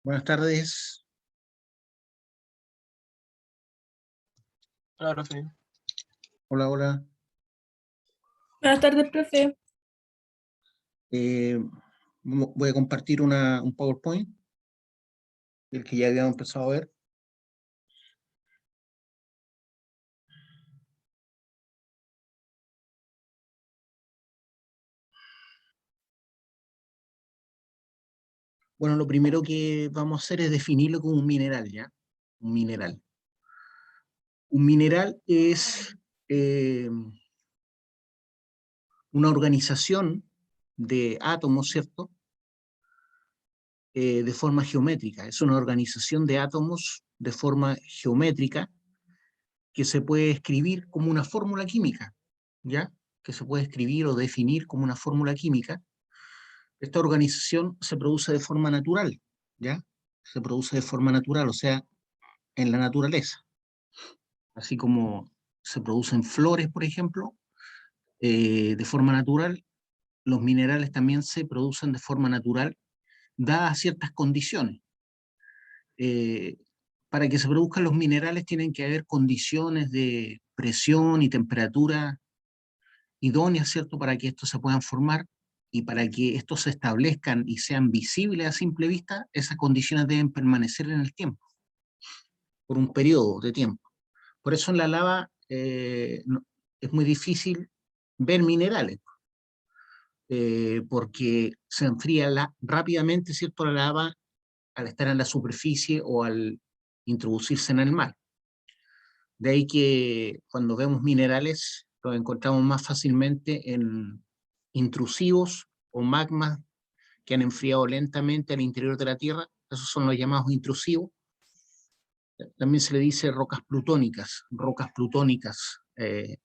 Buenas tardes. Hola, profe. Hola, hola. Buenas tardes, profe. Voy a compartir un PowerPoint, el que ya habíamos empezado a ver. Bueno, lo primero que vamos a hacer es definirlo como un mineral, ¿ya? Un mineral. Un mineral es una organización de átomos, ¿cierto? De forma geométrica. Es una organización de átomos de forma geométrica que se puede escribir como una fórmula química, ¿ya? Que se puede escribir o definir como una fórmula química. Esta organización se produce de forma natural, ¿ya? Se produce de forma natural, o sea, en la naturaleza. Así como se producen flores, por ejemplo, de forma natural, los minerales también se producen de forma natural, dadas ciertas condiciones. Para que se produzcan los minerales tienen que haber condiciones de presión y temperatura idóneas, ¿cierto?, para que estos se puedan formar, y para que estos se establezcan y sean visibles a simple vista, esas condiciones deben permanecer en el tiempo, por un periodo de tiempo. Por eso en la lava es muy difícil ver minerales, porque se enfría rápidamente, ¿cierto?, la lava al estar en la superficie o al introducirse en el mar. De ahí que cuando vemos minerales los encontramos más fácilmente en intrusivos o magmas que han enfriado lentamente al interior de la Tierra. Esos son los llamados intrusivos. También se le dice rocas plutónicas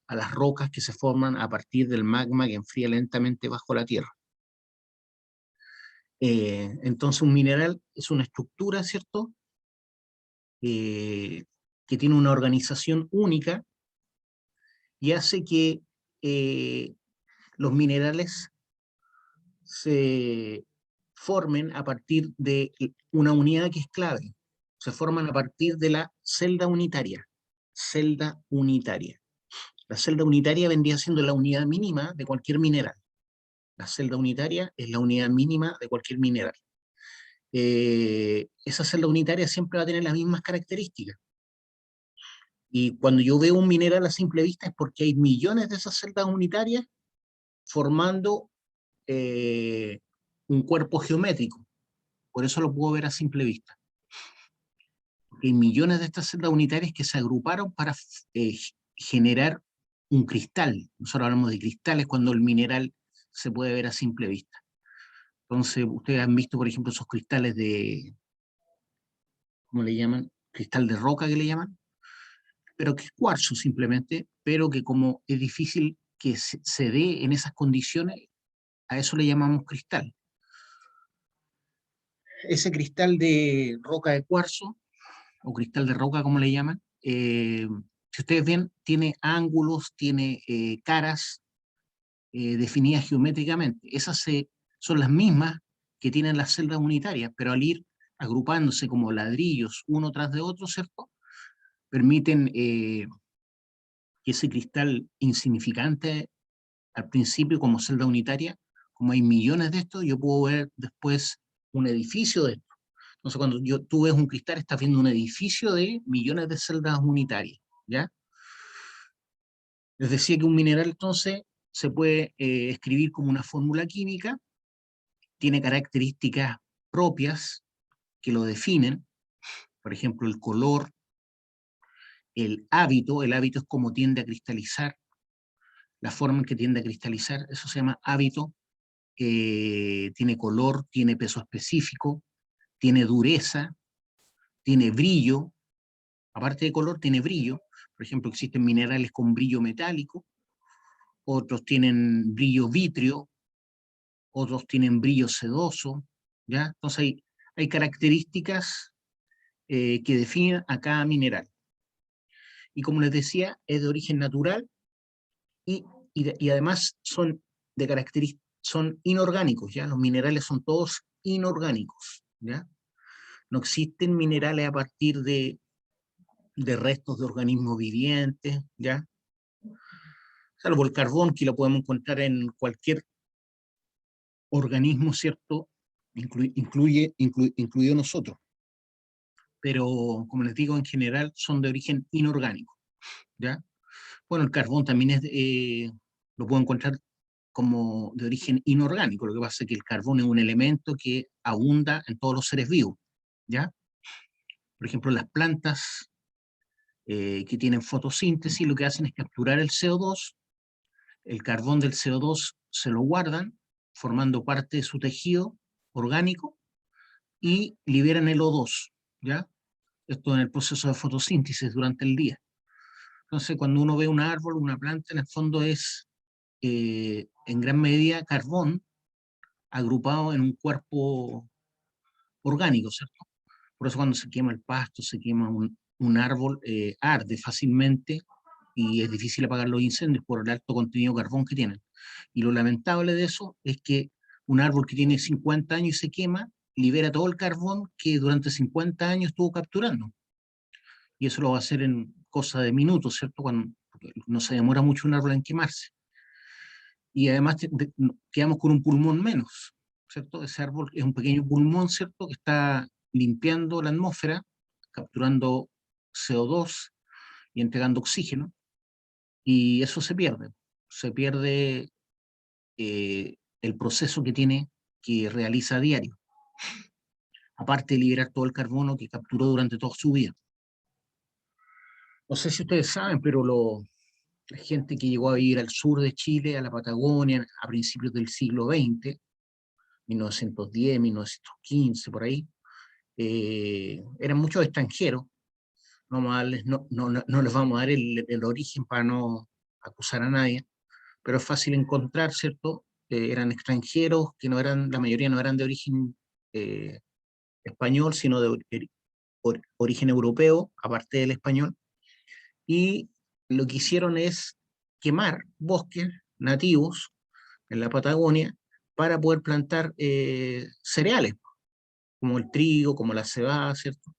a las rocas que se forman a partir del magma que enfría lentamente bajo la Tierra. Entonces un mineral es una estructura, ¿cierto?, que tiene una organización única y hace que los minerales se formen a partir de una unidad que es clave. Se forman a partir de la celda unitaria. Celda unitaria. La celda unitaria vendría siendo la unidad mínima de cualquier mineral. La celda unitaria es la unidad mínima de cualquier mineral. Esa celda unitaria siempre va a tener las mismas características. Y cuando yo veo un mineral a simple vista es porque hay millones de esas celdas unitarias formando un cuerpo geométrico. Por eso lo puedo ver a simple vista. Porque hay millones de estas celdas unitarias que se agruparon para generar un cristal. Nosotros hablamos de cristales cuando el mineral se puede ver a simple vista. Entonces, ustedes han visto, por ejemplo, esos cristales de, ¿cómo le llaman? Cristal de roca que le llaman, pero que es cuarzo simplemente, pero que como es difícil que se dé en esas condiciones, a eso le llamamos cristal. Ese cristal de roca de cuarzo, o cristal de roca como le llaman, si ustedes ven, tiene ángulos, tiene caras definidas geométricamente. Esas son las mismas que tienen las celdas unitarias, pero al ir agrupándose como ladrillos uno tras de otro, ¿cierto?, permiten que ese cristal insignificante al principio como celda unitaria, como hay millones de estos, yo puedo ver después un edificio de estos. Entonces cuando tú ves un cristal, estás viendo un edificio de millones de celdas unitarias, ¿ya? Les decía que un mineral entonces se puede escribir como una fórmula química, tiene características propias que lo definen, por ejemplo el color, el hábito es como tiende a cristalizar, la forma en que tiende a cristalizar, eso se llama hábito, tiene color, tiene peso específico, tiene dureza, tiene brillo, aparte de color tiene brillo. Por ejemplo, existen minerales con brillo metálico, otros tienen brillo vítreo, otros tienen brillo sedoso, ¿ya? Entonces hay características que definen a cada mineral. Y como les decía, es de origen natural y además son son inorgánicos, ¿ya? Los minerales son todos inorgánicos, ¿ya? No existen minerales a partir de restos de organismos vivientes, ¿ya? Salvo el carbón, que lo podemos encontrar en cualquier organismo, ¿cierto? Incluido nosotros. Pero, como les digo, en general son de origen inorgánico, ¿ya? Bueno, el carbón también lo puedo encontrar como de origen inorgánico. Lo que pasa es que el carbón es un elemento que abunda en todos los seres vivos, ¿ya? Por ejemplo, las plantas que tienen fotosíntesis lo que hacen es capturar el CO2, el carbón del CO2 se lo guardan, formando parte de su tejido orgánico, y liberan el O2, ¿ya? Esto en el proceso de fotosíntesis durante el día. Entonces, cuando uno ve un árbol, una planta, en el fondo es en gran medida carbón agrupado en un cuerpo orgánico, ¿cierto? Por eso cuando se quema el pasto, se quema un árbol, arde fácilmente y es difícil apagar los incendios por el alto contenido de carbón que tienen. Y lo lamentable de eso es que un árbol que tiene 50 años y se quema, libera todo el carbón que durante 50 años estuvo capturando. Y eso lo va a hacer en cosa de minutos, ¿cierto? Porque no se demora mucho un árbol en quemarse. Y además quedamos con un pulmón menos, ¿cierto? Ese árbol es un pequeño pulmón, ¿cierto? Que está limpiando la atmósfera, capturando CO2 y entregando oxígeno, y eso se pierde el proceso que tiene, que realiza a diario, aparte de liberar todo el carbono que capturó durante toda su vida. No sé si ustedes saben, pero la gente que llegó a vivir al sur de Chile, a la Patagonia, a principios del siglo XX, 1910, 1915, por ahí, eran muchos extranjeros. No les vamos a dar el origen para no acusar a nadie, pero es fácil encontrar, ¿cierto? Eran extranjeros que no eran, la mayoría no eran de origen eh, español, sino de origen europeo, aparte del español, y lo que hicieron es quemar bosques nativos en la Patagonia para poder plantar cereales, como el trigo, como la cebada, ¿cierto?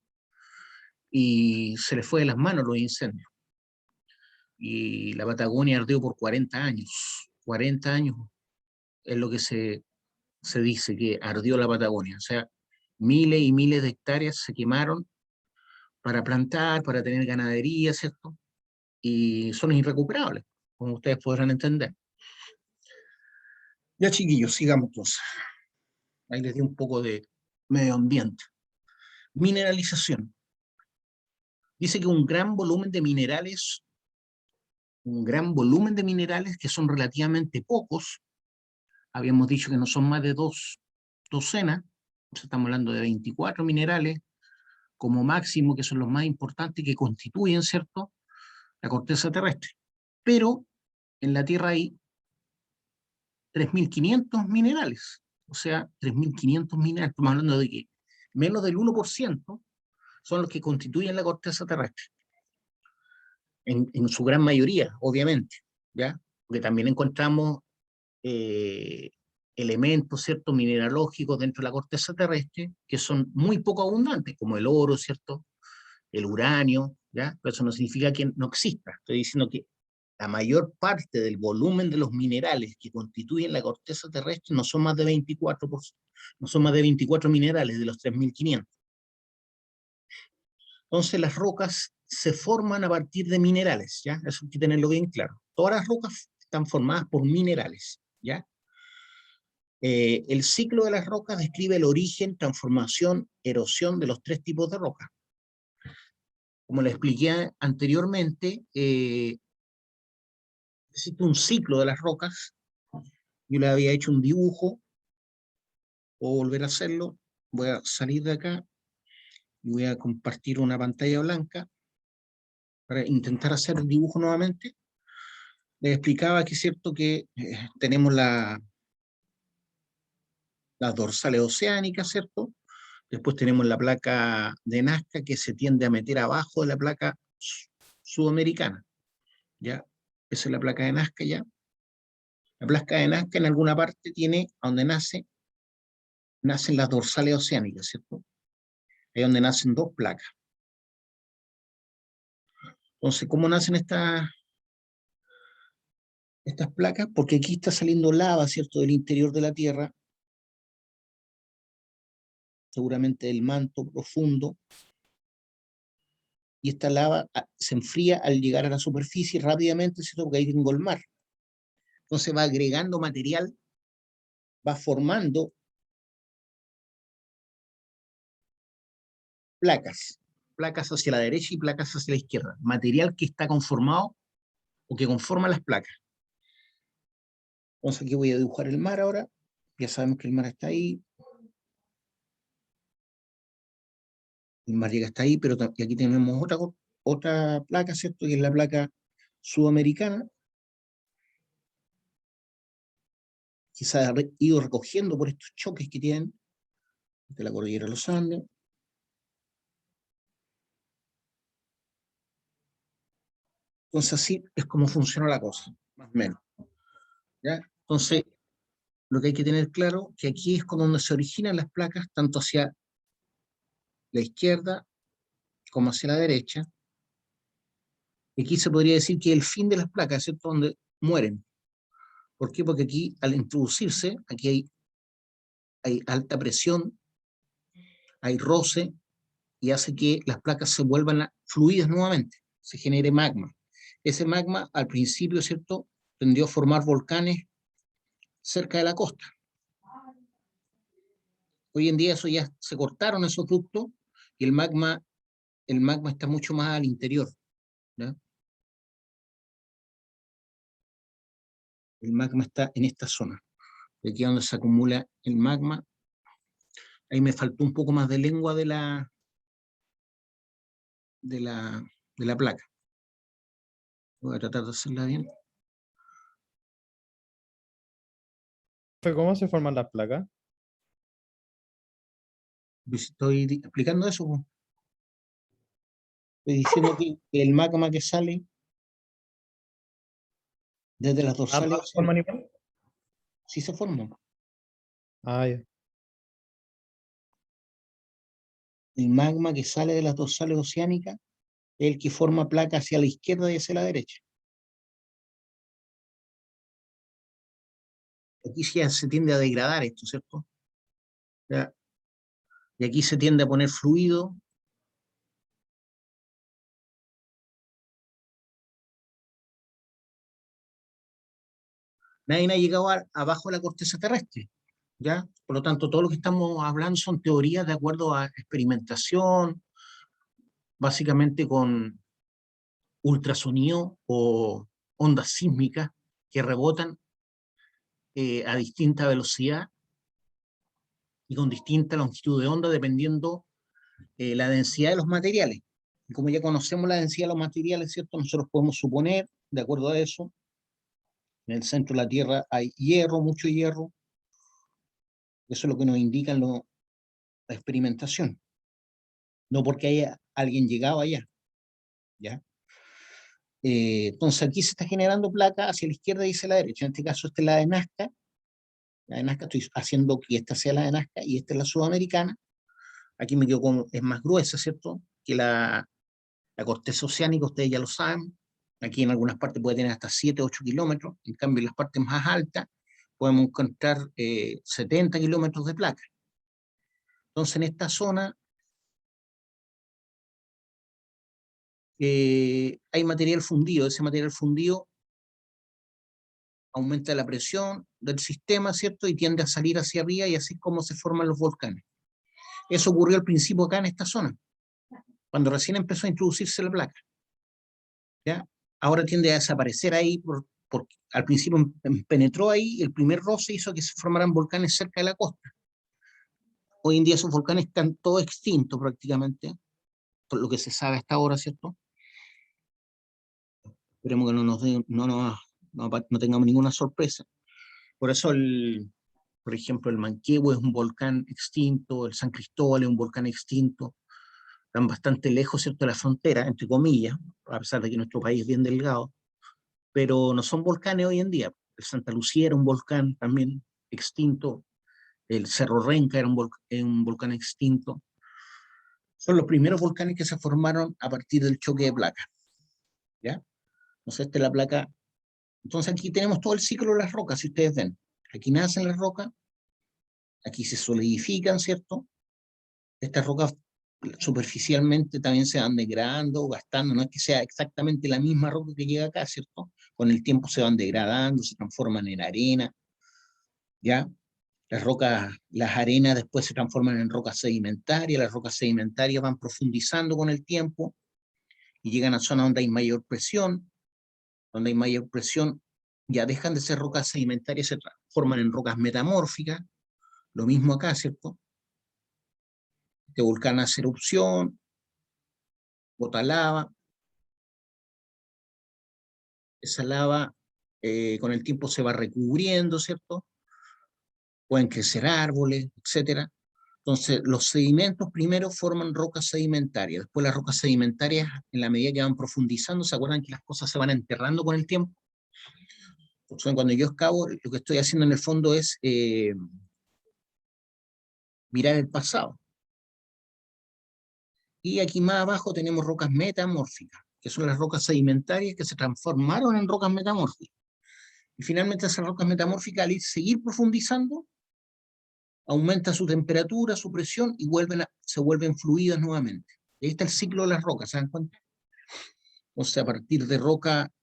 Y se les fue de las manos los incendios. Y la Patagonia ardió por 40 años. 40 años es lo que se dice que ardió la Patagonia. O sea, miles y miles de hectáreas se quemaron para plantar, para tener ganadería, ¿cierto? Y son irrecuperables, como ustedes podrán entender. Ya, chiquillos, sigamos entonces. Ahí les di un poco de medio ambiente. Mineralización. Dice que un gran volumen de minerales que son relativamente pocos, habíamos dicho que no son más de 2 docenas, o sea, estamos hablando de 24 minerales como máximo, que son los más importantes que constituyen, ¿cierto?, la corteza terrestre. Pero en la Tierra hay 3.500 minerales, o sea, 3.500 minerales, estamos hablando de que menos del 1% son los que constituyen la corteza terrestre, en su gran mayoría, obviamente, ¿ya? Porque también encontramos elementos, ¿cierto?, mineralógicos dentro de la corteza terrestre que son muy poco abundantes, como el oro, ¿cierto?, el uranio, ¿ya? Pero eso no significa que no exista. Estoy diciendo que la mayor parte del volumen de los minerales que constituyen la corteza terrestre no son más de 24%, no son más de 24 minerales de los 3.500. Entonces las rocas se forman a partir de minerales, ¿ya? Eso hay que tenerlo bien claro. Todas las rocas están formadas por minerales, ¿ya? El ciclo de las rocas describe el origen, transformación, erosión de los 3 tipos de rocas. Como les expliqué anteriormente, existe un ciclo de las rocas. Yo le había hecho un dibujo, o volver a hacerlo. Voy a salir de acá y voy a compartir una pantalla blanca para intentar hacer el dibujo nuevamente. Les explicaba que es cierto que tenemos las dorsales oceánicas, ¿cierto? Después tenemos la placa de Nazca que se tiende a meter abajo de la placa sudamericana, ¿ya? Esa es la placa de Nazca, ¿ya? La placa de Nazca en alguna parte tiene, a donde nacen las dorsales oceánicas, ¿cierto? ahí donde nacen dos placas. Entonces, ¿cómo nacen estas placas? Porque aquí está saliendo lava, ¿cierto?, del interior de la Tierra, seguramente del manto profundo, y esta lava se enfría al llegar a la superficie rápidamente, ¿cierto?, porque ahí tengo el mar. Entonces va agregando material, va formando placas hacia la derecha y placas hacia la izquierda, material que está conformado o que conforma las placas. Entonces aquí voy a dibujar el mar ahora, ya sabemos que el mar está ahí, el mar llega hasta ahí, pero y aquí tenemos otra placa, ¿cierto?, que es la placa sudamericana, que se ha ido recogiendo por estos choques que tienen de la cordillera de los Andes. Entonces así es como funciona la cosa, más o menos, ¿ya? Entonces, lo que hay que tener claro que aquí es donde se originan las placas, tanto hacia la izquierda como hacia la derecha. Y aquí se podría decir que es el fin de las placas, ¿cierto?, donde mueren. ¿Por qué? Porque aquí, al introducirse, aquí hay alta presión, hay roce, y hace que las placas se vuelvan fluidas nuevamente, se genere magma. Ese magma, al principio, ¿cierto?, tendió a formar volcanes cerca de la costa. Hoy en día eso ya se cortaron esos ductos y el magma está mucho más al interior, ¿ya? El magma está en esta zona, de aquí donde se acumula el magma. Ahí me faltó un poco más de lengua de la, de la placa. Voy a tratar de hacerla bien. ¿Cómo se forman las placas? Estoy explicando eso, po. Estoy diciendo que el magma que sale desde las Ah, ¿no dorsales se forman oceánicas, igual? sí se forma. Ah, ya. El magma que sale de las dorsales oceánicas es el que forma placa hacia la izquierda y hacia la derecha. Aquí ya se tiende a degradar esto, ¿cierto? Ya. Y aquí se tiende a poner fluido. Nadie ha llegado abajo de la corteza terrestre, ¿ya? Por lo tanto, todo lo que estamos hablando son teorías de acuerdo a experimentación, básicamente con ultrasonido o ondas sísmicas que rebotan a distinta velocidad y con distinta longitud de onda dependiendo la densidad de los materiales. Y como ya conocemos la densidad de los materiales, ¿cierto?, nosotros podemos suponer, de acuerdo a eso, en el centro de la Tierra hay hierro, mucho hierro. Eso es lo que nos indica la experimentación. No porque haya alguien llegado allá, ¿ya? Entonces aquí se está generando placa hacia la izquierda y hacia la derecha. En este caso esta es la de Nazca. La de Nazca estoy haciendo que esta sea la de Nazca y esta es la sudamericana. Aquí me quedo con, es más gruesa, ¿cierto?, que la corteza oceánica, ustedes ya lo saben. Aquí en algunas partes puede tener hasta 7, 8 kilómetros. En cambio, en las partes más altas podemos encontrar 70 kilómetros de placa. Entonces, en esta zona hay material fundido. Ese material fundido aumenta la presión del sistema, ¿cierto? Y tiende a salir hacia arriba y así es como se forman los volcanes. Eso ocurrió al principio acá en esta zona, cuando recién empezó a introducirse la placa, ¿ya? Ahora tiende a desaparecer ahí porque al principio penetró ahí, el primer roce hizo que se formaran volcanes cerca de la costa. Hoy en día esos volcanes están todos extintos prácticamente, por lo que se sabe hasta ahora, ¿cierto? Esperemos que no tengamos ninguna sorpresa. Por eso, por ejemplo, el Manquehue es un volcán extinto, el San Cristóbal es un volcán extinto, están bastante lejos, ¿cierto?, de la frontera, entre comillas, a pesar de que nuestro país es bien delgado, pero no son volcanes hoy en día. El Santa Lucía era un volcán también extinto, el Cerro Renca era un volcán extinto. Son los primeros volcanes que se formaron a partir del choque de placas. ¿Ya? Entonces, esta es la placa. Entonces, aquí tenemos todo el ciclo de las rocas, si ustedes ven. Aquí nacen las rocas, aquí se solidifican, ¿cierto? Estas rocas superficialmente también se van degradando, gastando, no es que sea exactamente la misma roca que llega acá, ¿cierto? Con el tiempo se van degradando, se transforman en arena, ¿ya? Las rocas, las arenas después se transforman en rocas sedimentarias, las rocas sedimentarias van profundizando con el tiempo y llegan a zonas donde hay mayor presión, ya dejan de ser rocas sedimentarias, se transforman en rocas metamórficas, lo mismo acá, ¿cierto? Este volcán hace erupción, bota lava, esa lava con el tiempo se va recubriendo, ¿cierto? Pueden crecer árboles, etcétera. Entonces, los sedimentos primero forman rocas sedimentarias, después las rocas sedimentarias, en la medida que van profundizando, ¿se acuerdan que las cosas se van enterrando con el tiempo? Entonces, cuando yo excavo, lo que estoy haciendo en el fondo es mirar el pasado. Y aquí más abajo tenemos rocas metamórficas, que son las rocas sedimentarias que se transformaron en rocas metamórficas. Y finalmente esas rocas metamórficas, al seguir profundizando, aumenta su temperatura, su presión, y se vuelven fluidas nuevamente. Y ahí está el ciclo de las rocas, ¿se dan cuenta? Entonces, a partir de roca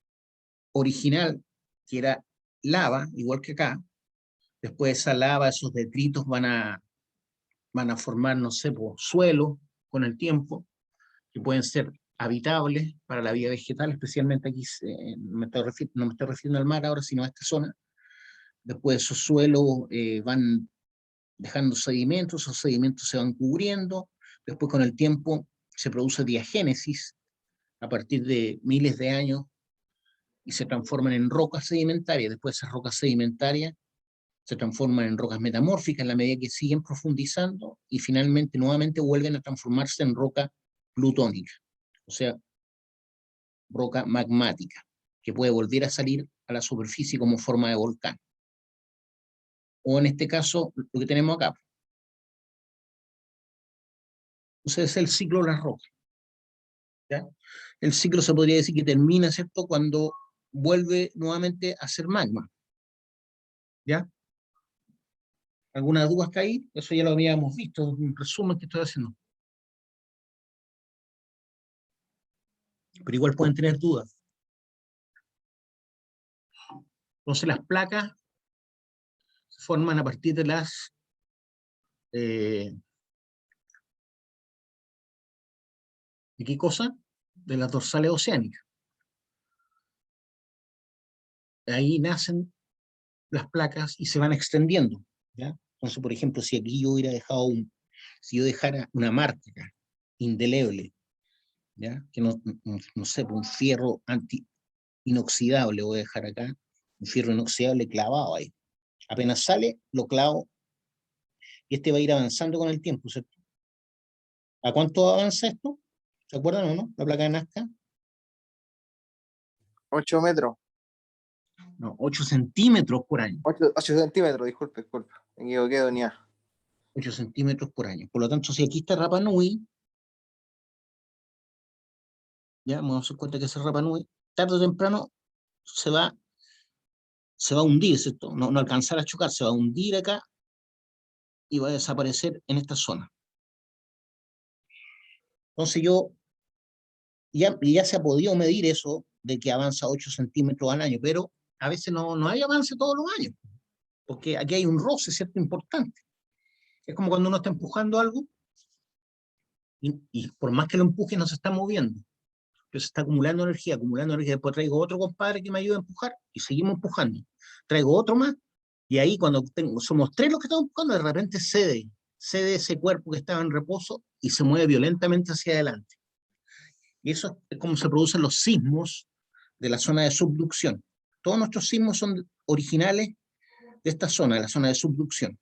original, que era lava, igual que acá, después esa lava, esos detritos van a formar, no sé, suelo con el tiempo, que pueden ser habitables para la vida vegetal, especialmente aquí, no me estoy refiriendo al mar ahora, sino a esta zona. Después esos suelos van dejando sedimentos, esos sedimentos se van cubriendo, después con el tiempo se produce diagénesis a partir de miles de años y se transforman en rocas sedimentarias. Después esas rocas sedimentarias se transforman en rocas metamórficas en la medida que siguen profundizando y finalmente nuevamente vuelven a transformarse en roca plutónica, o sea, roca magmática, que puede volver a salir a la superficie como forma de volcán. O en este caso, lo que tenemos acá. Entonces es el ciclo de las rocas. ¿Ya? El ciclo se podría decir que termina, ¿cierto?, cuando vuelve nuevamente a ser magma. ¿Ya? ¿Alguna duda hasta ahí? Eso ya lo habíamos visto, un resumen que estoy haciendo. Pero igual pueden tener dudas. Entonces las placas se forman a partir de las ¿de qué cosa? De las dorsales oceánicas. Ahí nacen las placas y se van extendiendo. ¿Ya? Entonces, por ejemplo, si aquí yo hubiera dejado si yo dejara una marca indeleble, ¿ya? Que no sé, un fierro inoxidable voy a dejar acá, un fierro inoxidable clavado ahí. Apenas sale, lo clavo y este va a ir avanzando con el tiempo, ¿cierto? ¿A cuánto avanza esto? ¿Se acuerdan o no? La placa de Nazca. 8 metros. No, 8 centímetros por año. 8 centímetros, disculpe. Me equivoqué de unidad. 8 centímetros por año. Por lo tanto, si aquí está Rapa Nui, ya vamos a hacer cuenta que ese Rapa Nui, tarde o temprano se va a hundir, ¿cierto? No alcanzará a chocar, se va a hundir acá y va a desaparecer en esta zona. Entonces ya se ha podido medir eso de que avanza 8 centímetros al año, pero a veces no hay avance todos los años, porque aquí hay un roce, ¿cierto?, importante. Es como cuando uno está empujando algo y por más que lo empuje no se está moviendo. Entonces está acumulando energía, después traigo otro compadre que me ayuda a empujar y seguimos empujando. Traigo otro más y ahí cuando somos 3 los que estamos empujando, de repente cede ese cuerpo que estaba en reposo y se mueve violentamente hacia adelante. Y eso es como se producen los sismos de la zona de subducción. Todos nuestros sismos son originales de esta zona, de la zona de subducción.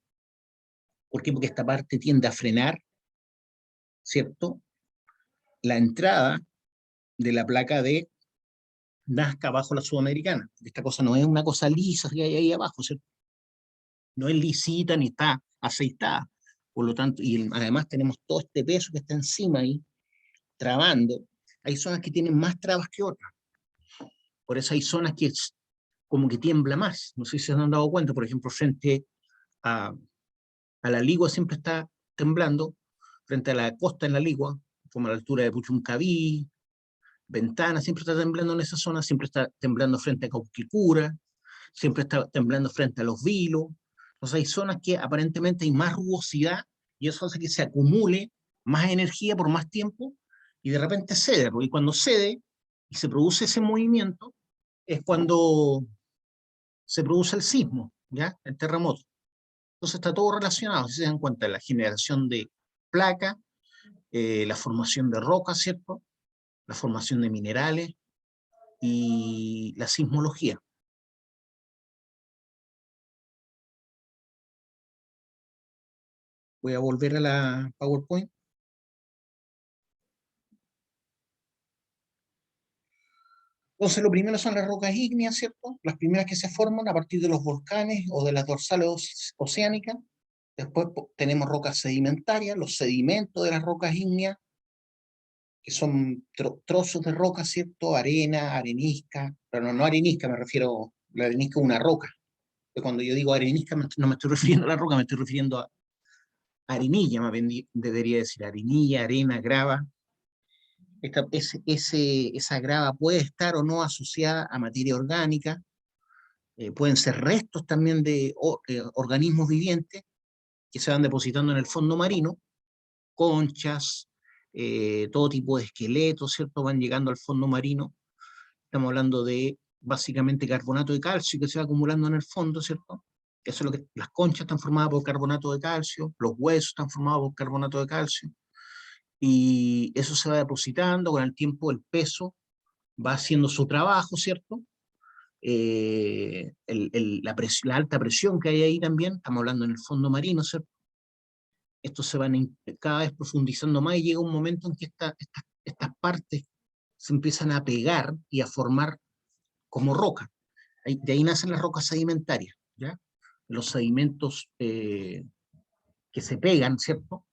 ¿Por qué? Porque esta parte tiende a frenar, ¿cierto?, la entrada de la placa de Nazca bajo la Sudamericana. Esta cosa no es una cosa lisa que hay ahí abajo, ¿cierto? No es lisita ni está aceitada. por lo tanto, y además tenemos todo este peso que está encima ahí, trabando. Hay zonas que tienen más trabas que otras. Por eso hay zonas que como que tiembla más. No sé si se han dado cuenta, por ejemplo, frente a la Ligua siempre está temblando, frente a la costa en la Ligua, como a la altura de Puchuncaví, Ventana, siempre está temblando en esa zona, siempre está temblando frente a Cauquicura, siempre está temblando frente a Los Vilos. Entonces hay zonas que aparentemente hay más rugosidad y eso hace que se acumule más energía por más tiempo y de repente cede, porque cuando cede y se produce ese movimiento es cuando se produce el sismo, ¿ya? El terremoto. Entonces está todo relacionado, si se dan cuenta, la generación de placa, la formación de rocas, ¿cierto? La formación de minerales y la sismología. Voy a volver a la PowerPoint. Entonces, lo primero son las rocas ígneas, ¿cierto? Las primeras que se forman a partir de los volcanes o de las dorsales oceánicas. Después tenemos rocas sedimentarias, los sedimentos de las rocas ígneas, que son trozos de roca, ¿cierto? Arena, arenisca, pero no arenisca, me refiero, la arenisca es una roca. Cuando yo digo arenisca, no me estoy refiriendo a la roca, me estoy refiriendo a arenilla, más bien debería decir arenilla, arena, grava. Esa grava puede estar o no asociada a materia orgánica, pueden ser restos también de organismos vivientes que se van depositando en el fondo marino, conchas, todo tipo de esqueletos, ¿cierto? Van llegando al fondo marino. Estamos hablando de básicamente carbonato de calcio que se va acumulando en el fondo, ¿cierto? Eso es lo que las conchas están formadas por carbonato de calcio, los huesos están formados por carbonato de calcio, y eso se va depositando con el tiempo, el peso va haciendo su trabajo, ¿cierto? La alta presión que hay ahí también, estamos hablando en el fondo marino, ¿cierto? Estos se van cada vez profundizando más y llega un momento en que estas partes se empiezan a pegar y a formar como roca. De ahí nacen las rocas sedimentarias, ¿ya? Los sedimentos que se pegan, ¿cierto?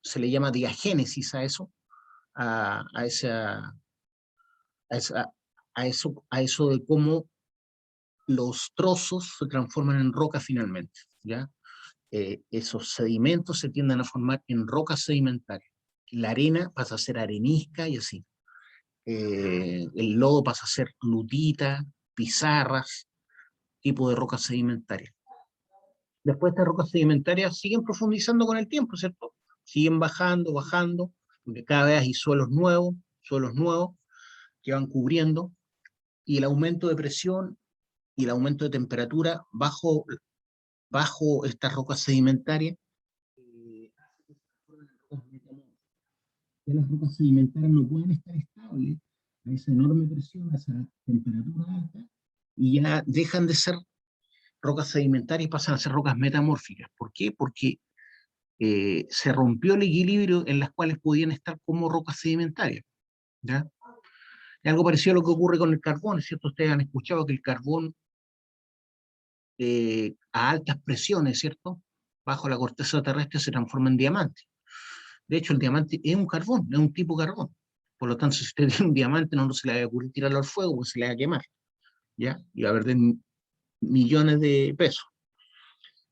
Se le llama diagénesis a eso, a eso de cómo los trozos se transforman en roca finalmente, ¿ya? Esos sedimentos se tienden a formar en rocas sedimentarias. La arena pasa a ser arenisca y así. El lodo pasa a ser lutita, pizarras, tipo de rocas sedimentarias. Después estas rocas sedimentarias siguen profundizando con el tiempo, ¿cierto? Siguen bajando, bajando, porque cada vez hay suelos nuevos que van cubriendo, y el aumento de presión y el aumento de temperatura bajo estas rocas sedimentarias, las rocas sedimentarias no pueden estar estables a esa enorme presión, a esa temperatura alta, y ya dejan de ser rocas sedimentarias y pasan a ser rocas metamórficas. ¿Por qué? Porque se rompió el equilibrio en las cuales podían estar como rocas sedimentarias, ¿ya? Es algo parecido a lo que ocurre con el carbón, ¿es cierto? Ustedes han escuchado que el carbón a altas presiones, ¿cierto? Bajo la corteza terrestre se transforma en diamante. De hecho, el diamante es un carbón, es un tipo de carbón. Por lo tanto, si usted tiene un diamante, no se le va a ocurrir tirarlo al fuego, porque se le va a quemar, ¿ya? Y va a perder millones de pesos.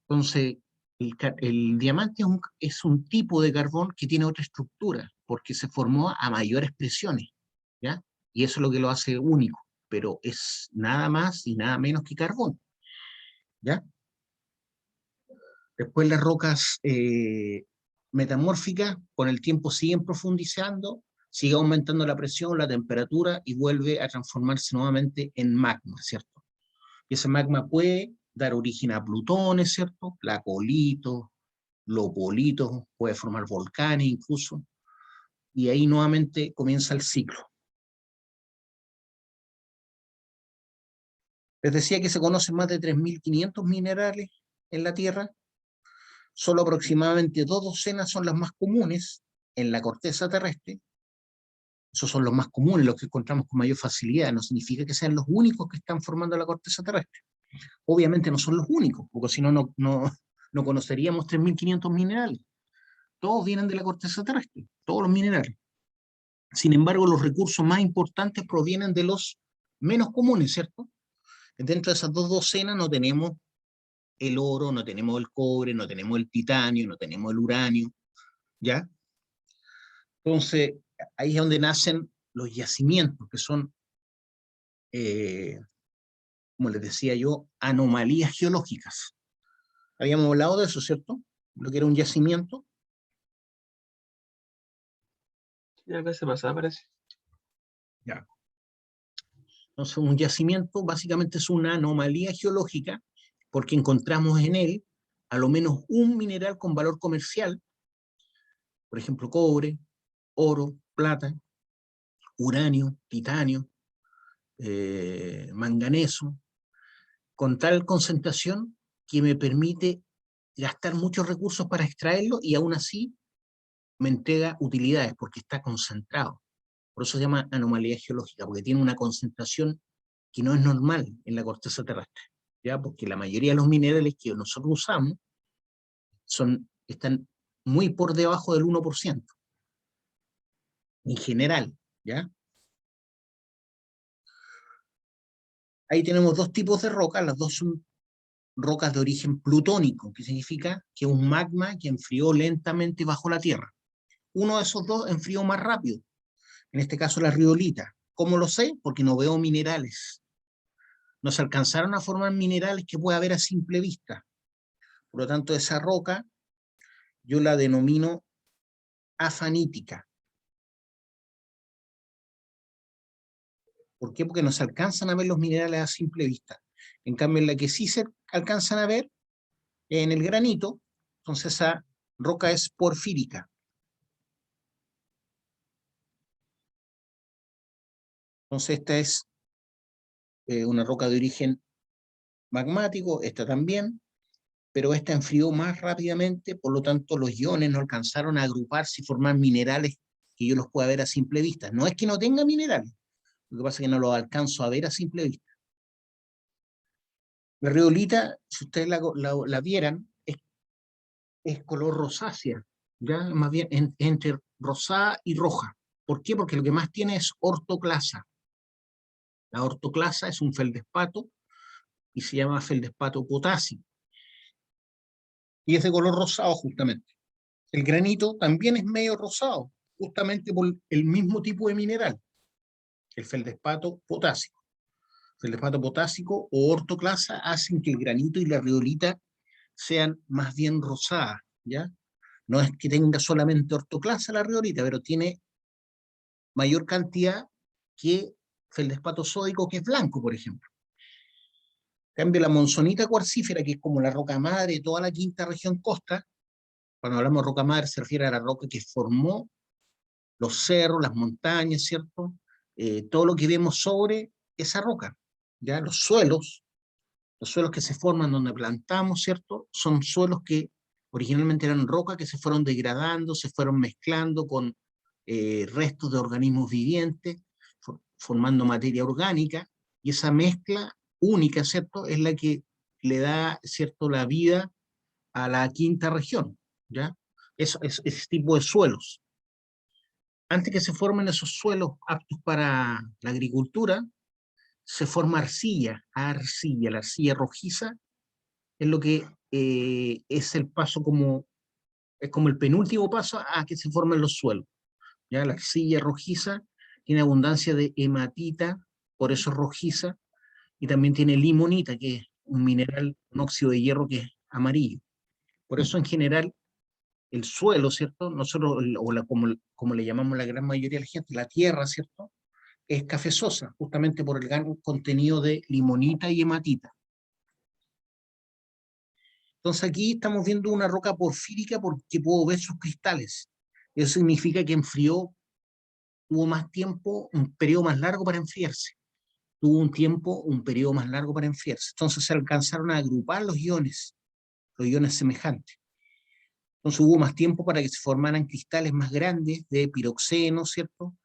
Entonces, el diamante es un tipo de carbón que tiene otra estructura, porque se formó a mayores presiones, ¿ya? Y eso es lo que lo hace único, pero es nada más y nada menos que carbón, ¿ya? Después las rocas metamórficas con el tiempo siguen profundizando, sigue aumentando la presión, la temperatura y vuelve a transformarse nuevamente en magma, ¿cierto? Y ese magma puede dar origen a plutones, ¿cierto? Placolitos, lopolitos, puede formar volcanes incluso, y ahí nuevamente comienza el ciclo. Les decía que se conocen más de 3.500 minerales en la Tierra. Solo aproximadamente 2 docenas son las más comunes en la corteza terrestre. Esos son los más comunes, los que encontramos con mayor facilidad. No significa que sean los únicos que están formando la corteza terrestre. Obviamente no son los únicos, porque si no no conoceríamos 3.500 minerales. Todos vienen de la corteza terrestre, todos los minerales. Sin embargo, los recursos más importantes provienen de los menos comunes, ¿cierto? Dentro de esas dos docenas no tenemos el oro, no tenemos el cobre, no tenemos el titanio, no tenemos el uranio, ¿ya? Entonces, ahí es donde nacen los yacimientos, que son, como les decía yo, anomalías geológicas. Habíamos hablado de eso, ¿cierto? Lo que era un yacimiento. Ya la se pasaba, parece. Ya. Entonces, un yacimiento básicamente es una anomalía geológica porque encontramos en él a lo menos un mineral con valor comercial, por ejemplo, cobre, oro, plata, uranio, titanio, manganeso, con tal concentración que me permite gastar muchos recursos para extraerlo y aún así me entrega utilidades porque está concentrado. Por eso se llama anomalía geológica, porque tiene una concentración que no es normal en la corteza terrestre, ¿ya? Porque la mayoría de los minerales que nosotros usamos están muy por debajo del 1%, en general, ¿ya? Ahí tenemos dos tipos de rocas, las dos son rocas de origen plutónico, que significa que es un magma que enfrió lentamente bajo la Tierra. Uno de esos dos enfrió más rápido, en este caso la riolita. ¿Cómo lo sé? Porque no veo minerales. No se alcanzaron a formar minerales que pueda ver a simple vista. Por lo tanto, esa roca yo la denomino afanítica. ¿Por qué? Porque no se alcanzan a ver los minerales a simple vista. En cambio, en la que sí se alcanzan a ver, en el granito, entonces esa roca es porfírica. Entonces esta es una roca de origen magmático, esta también, pero esta enfrió más rápidamente, por lo tanto los iones no alcanzaron a agruparse y formar minerales que yo los pueda ver a simple vista. No es que no tenga minerales, lo que pasa es que no los alcanzo a ver a simple vista. La riolita, si ustedes la vieran, es color rosácea, ya más bien entre rosada y roja. ¿Por qué? Porque lo que más tiene es ortoclasa. La ortoclasa es un feldespato y se llama feldespato potásico. Y es de color rosado justamente. El granito también es medio rosado, justamente por el mismo tipo de mineral, el feldespato potásico. El feldespato potásico o ortoclasa hacen que el granito y la riolita sean más bien rosadas, ¿ya? No es que tenga solamente ortoclasa la riolita, pero tiene mayor cantidad que feldespato sódico, que es blanco, por ejemplo. En cambio, la monzonita cuarcífera, que es como la roca madre de toda la quinta región costa, cuando hablamos de roca madre se refiere a la roca que formó los cerros, las montañas, ¿cierto? Todo lo que vemos sobre esa roca, ¿ya? Los suelos que se forman donde plantamos, ¿cierto? Son suelos que originalmente eran rocas que se fueron degradando, se fueron mezclando con restos de organismos vivientes, formando materia orgánica, y esa mezcla única, ¿cierto? Es la que le da, ¿cierto?, la vida a la quinta región, ¿ya? Ese tipo de suelos. Antes que se formen esos suelos aptos para la agricultura, se forma arcilla. La arcilla rojiza es lo que es el paso es como el penúltimo paso a que se formen los suelos. ¿Ya? La arcilla rojiza tiene abundancia de hematita, por eso es rojiza, y también tiene limonita, que es un mineral, un óxido de hierro que es amarillo. Por eso en general el suelo, ¿cierto? Nosotros, como le llamamos la gran mayoría de la gente, la tierra, ¿cierto?, es cafezosa, justamente por el gran contenido de limonita y hematita. Entonces aquí estamos viendo una roca porfírica porque puedo ver sus cristales. Eso significa que enfrió, tuvo más tiempo, un periodo más largo para enfriarse. Tuvo un periodo más largo para enfriarse. Entonces se alcanzaron a agrupar los iones semejantes. Entonces hubo más tiempo para que se formaran cristales más grandes de piroxeno, ¿cierto?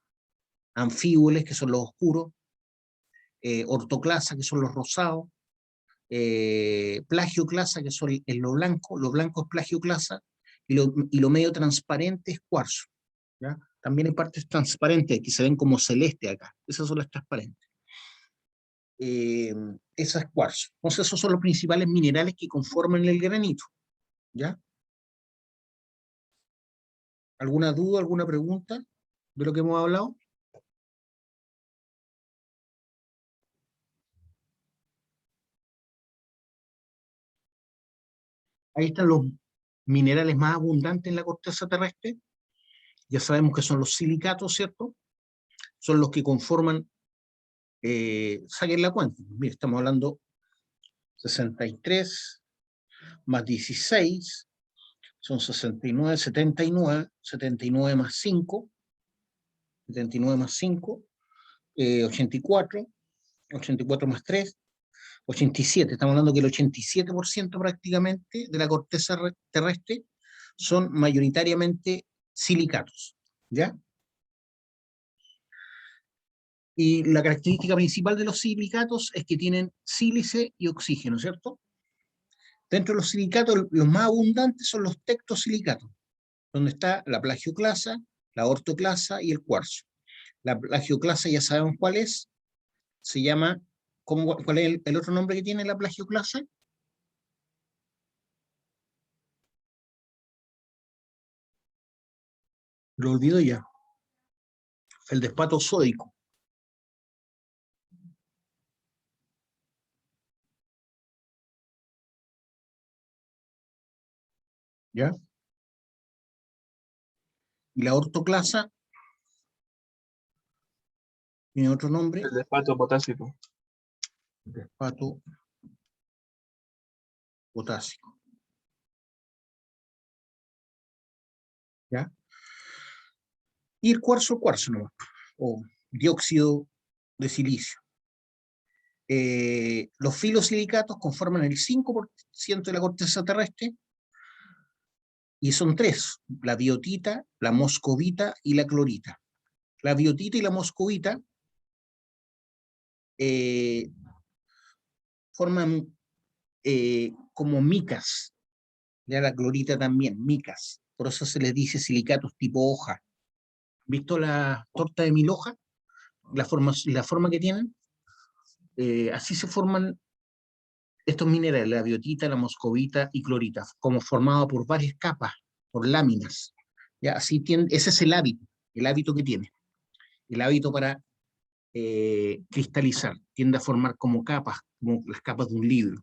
Anfíboles, que son los oscuros, ortoclasa, que son los rosados, plagioclasa, que son lo blanco es plagioclasa, y lo medio transparente es cuarzo. ¿Ya? También hay partes transparentes que se ven como celeste acá, esas son las transparentes. Esa es cuarzo. Entonces esos son los principales minerales que conforman el granito. ¿Ya? ¿Alguna duda, alguna pregunta de lo que hemos hablado? Ahí están los minerales más abundantes en la corteza terrestre. Ya sabemos que son los silicatos, ¿cierto? Son los que conforman, saquen la cuenta. Mira, estamos hablando 63 más 16, son 69, 79 más 5, 79 más 5, 84, 84 más 3, 87. Estamos hablando que el 87% prácticamente de la corteza terrestre son mayoritariamente silicatos, ¿ya? Y la característica principal de los silicatos es que tienen sílice y oxígeno, ¿cierto? Dentro de los silicatos, los más abundantes son los tectosilicatos, donde está la plagioclasa, la ortoclasa y el cuarzo. La plagioclasa ya sabemos cuál es, se llama, ¿cuál es el otro nombre que tiene la plagioclasa? Lo olvido ya. Feldespato sódico. ¿Ya? Y la ortoclasa tiene otro nombre. El despacho potásico. Feldespato potásico. ¿Ya? Y el cuarzo nomás, o dióxido de silicio. Los filosilicatos conforman el 5% de la corteza terrestre, y son tres: la biotita, la moscovita y la clorita. La biotita y la moscovita forman como micas, ya la clorita también, micas, por eso se les dice silicatos tipo hoja. ¿Visto la torta de 1000 hojas? La forma que tienen, así se forman estos minerales, la biotita, la moscovita y clorita, como formado por varias capas, por láminas. Ya, así ese es el hábito que tiene. El hábito para cristalizar, tiende a formar como capas, como las capas de un libro.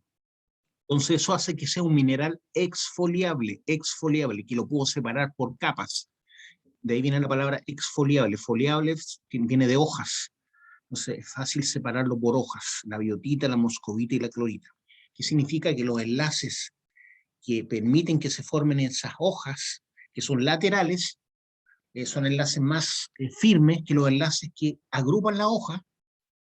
Entonces eso hace que sea un mineral exfoliable, que lo puedo separar por capas. De ahí viene la palabra exfoliable. Foliable viene de hojas. Entonces es fácil separarlo por hojas, la biotita, la moscovita y la clorita. ¿Qué significa? Que los enlaces que permiten que se formen esas hojas, que son laterales, son enlaces más firmes que los enlaces que agrupan la hoja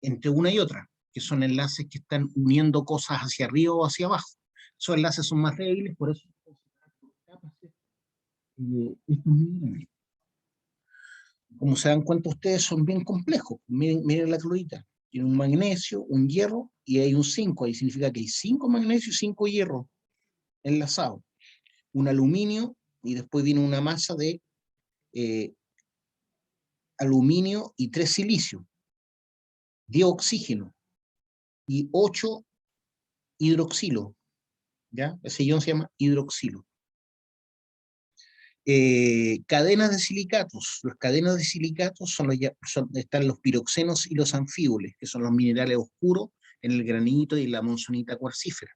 entre una y otra, que son enlaces que están uniendo cosas hacia arriba o hacia abajo. Esos enlaces son más débiles, por eso estos minerales, como se dan cuenta ustedes, son bien complejos. Miren la clorita, tiene un magnesio, un hierro, y hay un 5, ahí significa que hay 5 magnesios y 5 hierros enlazados. Un aluminio, y después viene una masa de aluminio y 3 silicios, 10 oxígeno y 8 hidroxilo, ¿ya? Ese ion se llama hidroxilo. Cadenas de silicatos. Las cadenas de silicatos están los piroxenos y los anfíboles, que son los minerales oscuros en el granito y la monzonita cuarcífera.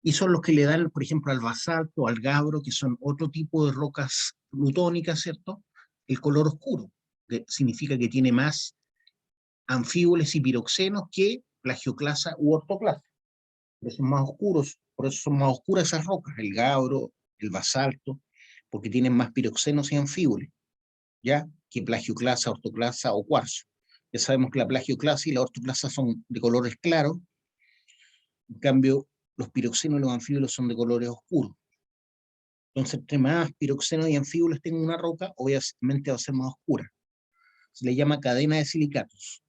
Y son los que le dan, por ejemplo, al basalto, al gabbro, que son otro tipo de rocas plutónicas, ¿cierto? El color oscuro, que significa que tiene más anfíboles y piroxenos que plagioclasa u ortoclasa. Por eso son más oscuras esas rocas, el gabbro, el basalto, porque tienen más piroxenos y anfíboles, ¿ya? Que plagioclasa, ortoclasa o cuarzo. Ya sabemos que la plagioclasa y la ortoclasa son de colores claros, en cambio los piroxenos y los anfíboles son de colores oscuros. Entonces, entre más piroxenos y anfíboles tenga una roca, obviamente va a ser más oscura. Se le llama cadena de silicatos.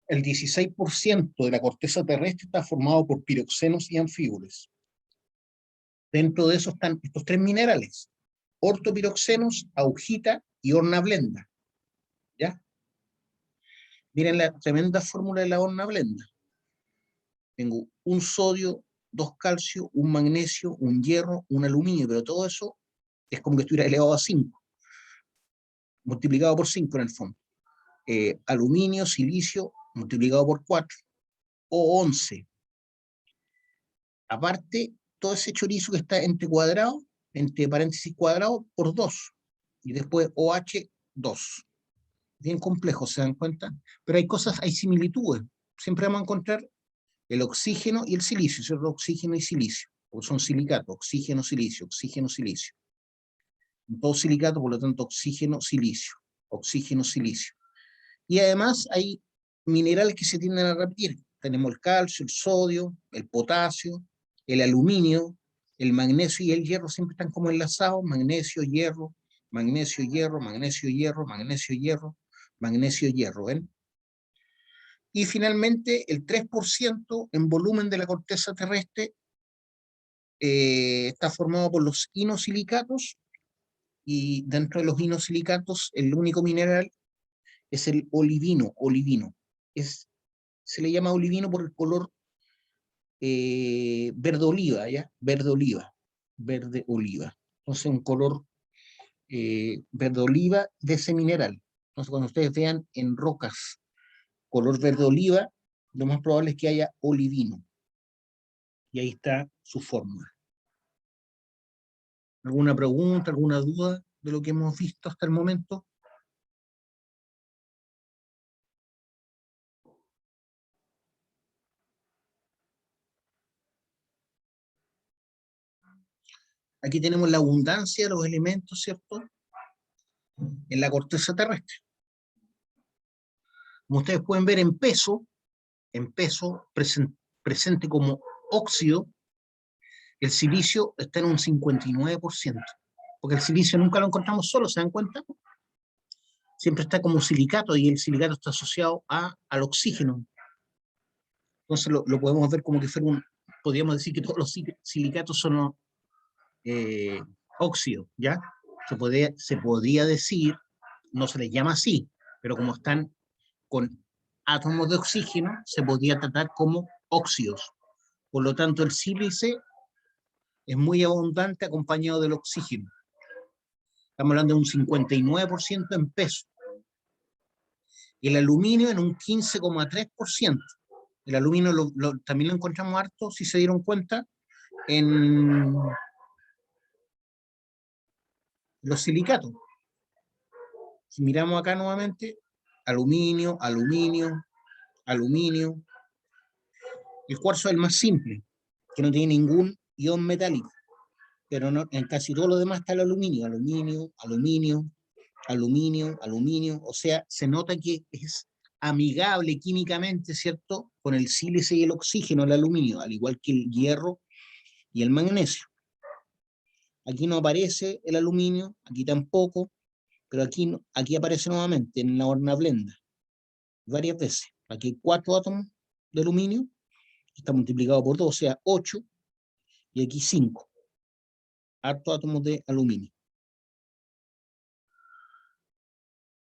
el 16% de la corteza terrestre está formado por piroxenos y anfíboles. Dentro de eso están estos tres minerales: ortopiroxenos, augita y hornablenda. ¿Ya? Miren la tremenda fórmula de la hornablenda. Tengo un sodio, 2 calcio, un magnesio, un hierro, un aluminio, pero todo eso es como que estuviera elevado a 5, multiplicado por 5 en el fondo. Aluminio, silicio, multiplicado por 4, o 11. Aparte, todo ese chorizo que está entre cuadrados, entre paréntesis cuadrados, por 2. Y después OH, 2. Bien complejo, ¿se dan cuenta? Pero hay cosas, hay similitudes. Siempre vamos a encontrar el oxígeno y el silicio, ¿cierto? Oxígeno y silicio, porque son silicatos, oxígeno, silicio, oxígeno, silicio. Todo silicato, por lo tanto, oxígeno, silicio, oxígeno, silicio. Y además hay minerales que se tienden a repetir. Tenemos el calcio, el sodio, el potasio, el aluminio, el magnesio y el hierro siempre están como enlazados: magnesio, hierro, magnesio, hierro, magnesio, hierro, magnesio, hierro, magnesio, hierro, ¿ven? Y finalmente el 3% en volumen de la corteza terrestre está formado por los inosilicatos, y dentro de los inosilicatos el único mineral es el olivino. Se le llama olivino por el color verde oliva, ¿ya? Verde oliva, verde oliva. Entonces un color verde oliva de ese mineral. Entonces cuando ustedes vean en rocas color verde oliva, lo más probable es que haya olivino. Y ahí está su fórmula. ¿Alguna pregunta, alguna duda de lo que hemos visto hasta el momento? Aquí tenemos la abundancia de los elementos, ¿cierto?, en la corteza terrestre. Como ustedes pueden ver en peso presente como óxido, el silicio está en un 59%, porque el silicio nunca lo encontramos solo, ¿se dan cuenta? Siempre está como silicato, y el silicato está asociado al oxígeno. Entonces lo podemos ver como que fuera podríamos decir que todos los silicatos son óxidos, ¿ya? Se podría decir, no se les llama así, pero como están con átomos de oxígeno, se podría tratar como óxidos. Por lo tanto, el sílice es muy abundante acompañado del oxígeno. Estamos hablando de un 59% en peso. El aluminio en un 15,3%. El aluminio también lo encontramos harto, si se dieron cuenta, en los silicatos. Si miramos acá nuevamente, aluminio, aluminio, aluminio. El cuarzo es el más simple, que no tiene ningún ion metálico, pero no, en casi todo lo demás está el aluminio, aluminio, aluminio, aluminio, aluminio. O sea, se nota que es amigable químicamente, ¿cierto?, con el sílice y el oxígeno, el aluminio, al igual que el hierro y el magnesio. Aquí no aparece el aluminio, aquí tampoco, pero aquí aparece nuevamente en la hornablenda varias veces. Aquí hay 4 átomos de aluminio, está multiplicado por 2, o sea 8, y aquí 5. Hartos átomos de aluminio.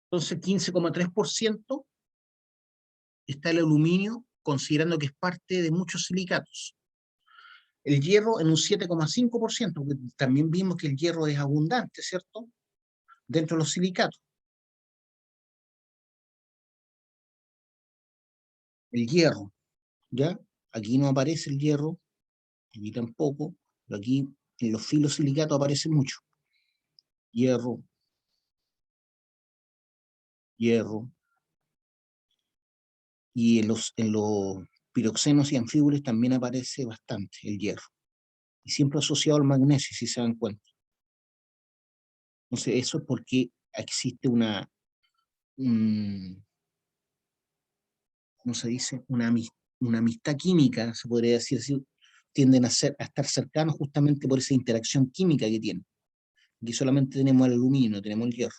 Entonces 15,3% está el aluminio, considerando que es parte de muchos silicatos. El hierro en un 7,5%, porque también vimos que el hierro es abundante, ¿cierto?, dentro de los silicatos. El hierro, ¿ya? Aquí no aparece el hierro, aquí tampoco, pero aquí en los filosilicatos aparece mucho. Hierro, hierro. Y en los piroxenos y anfíboles también aparece bastante el hierro. Y siempre asociado al magnesio, si se dan cuenta. Entonces, eso es porque existe ¿cómo se dice? Una amistad química, se podría decir así. Tienden a estar cercanos justamente por esa interacción química que tienen. Aquí solamente tenemos el aluminio, no tenemos el hierro.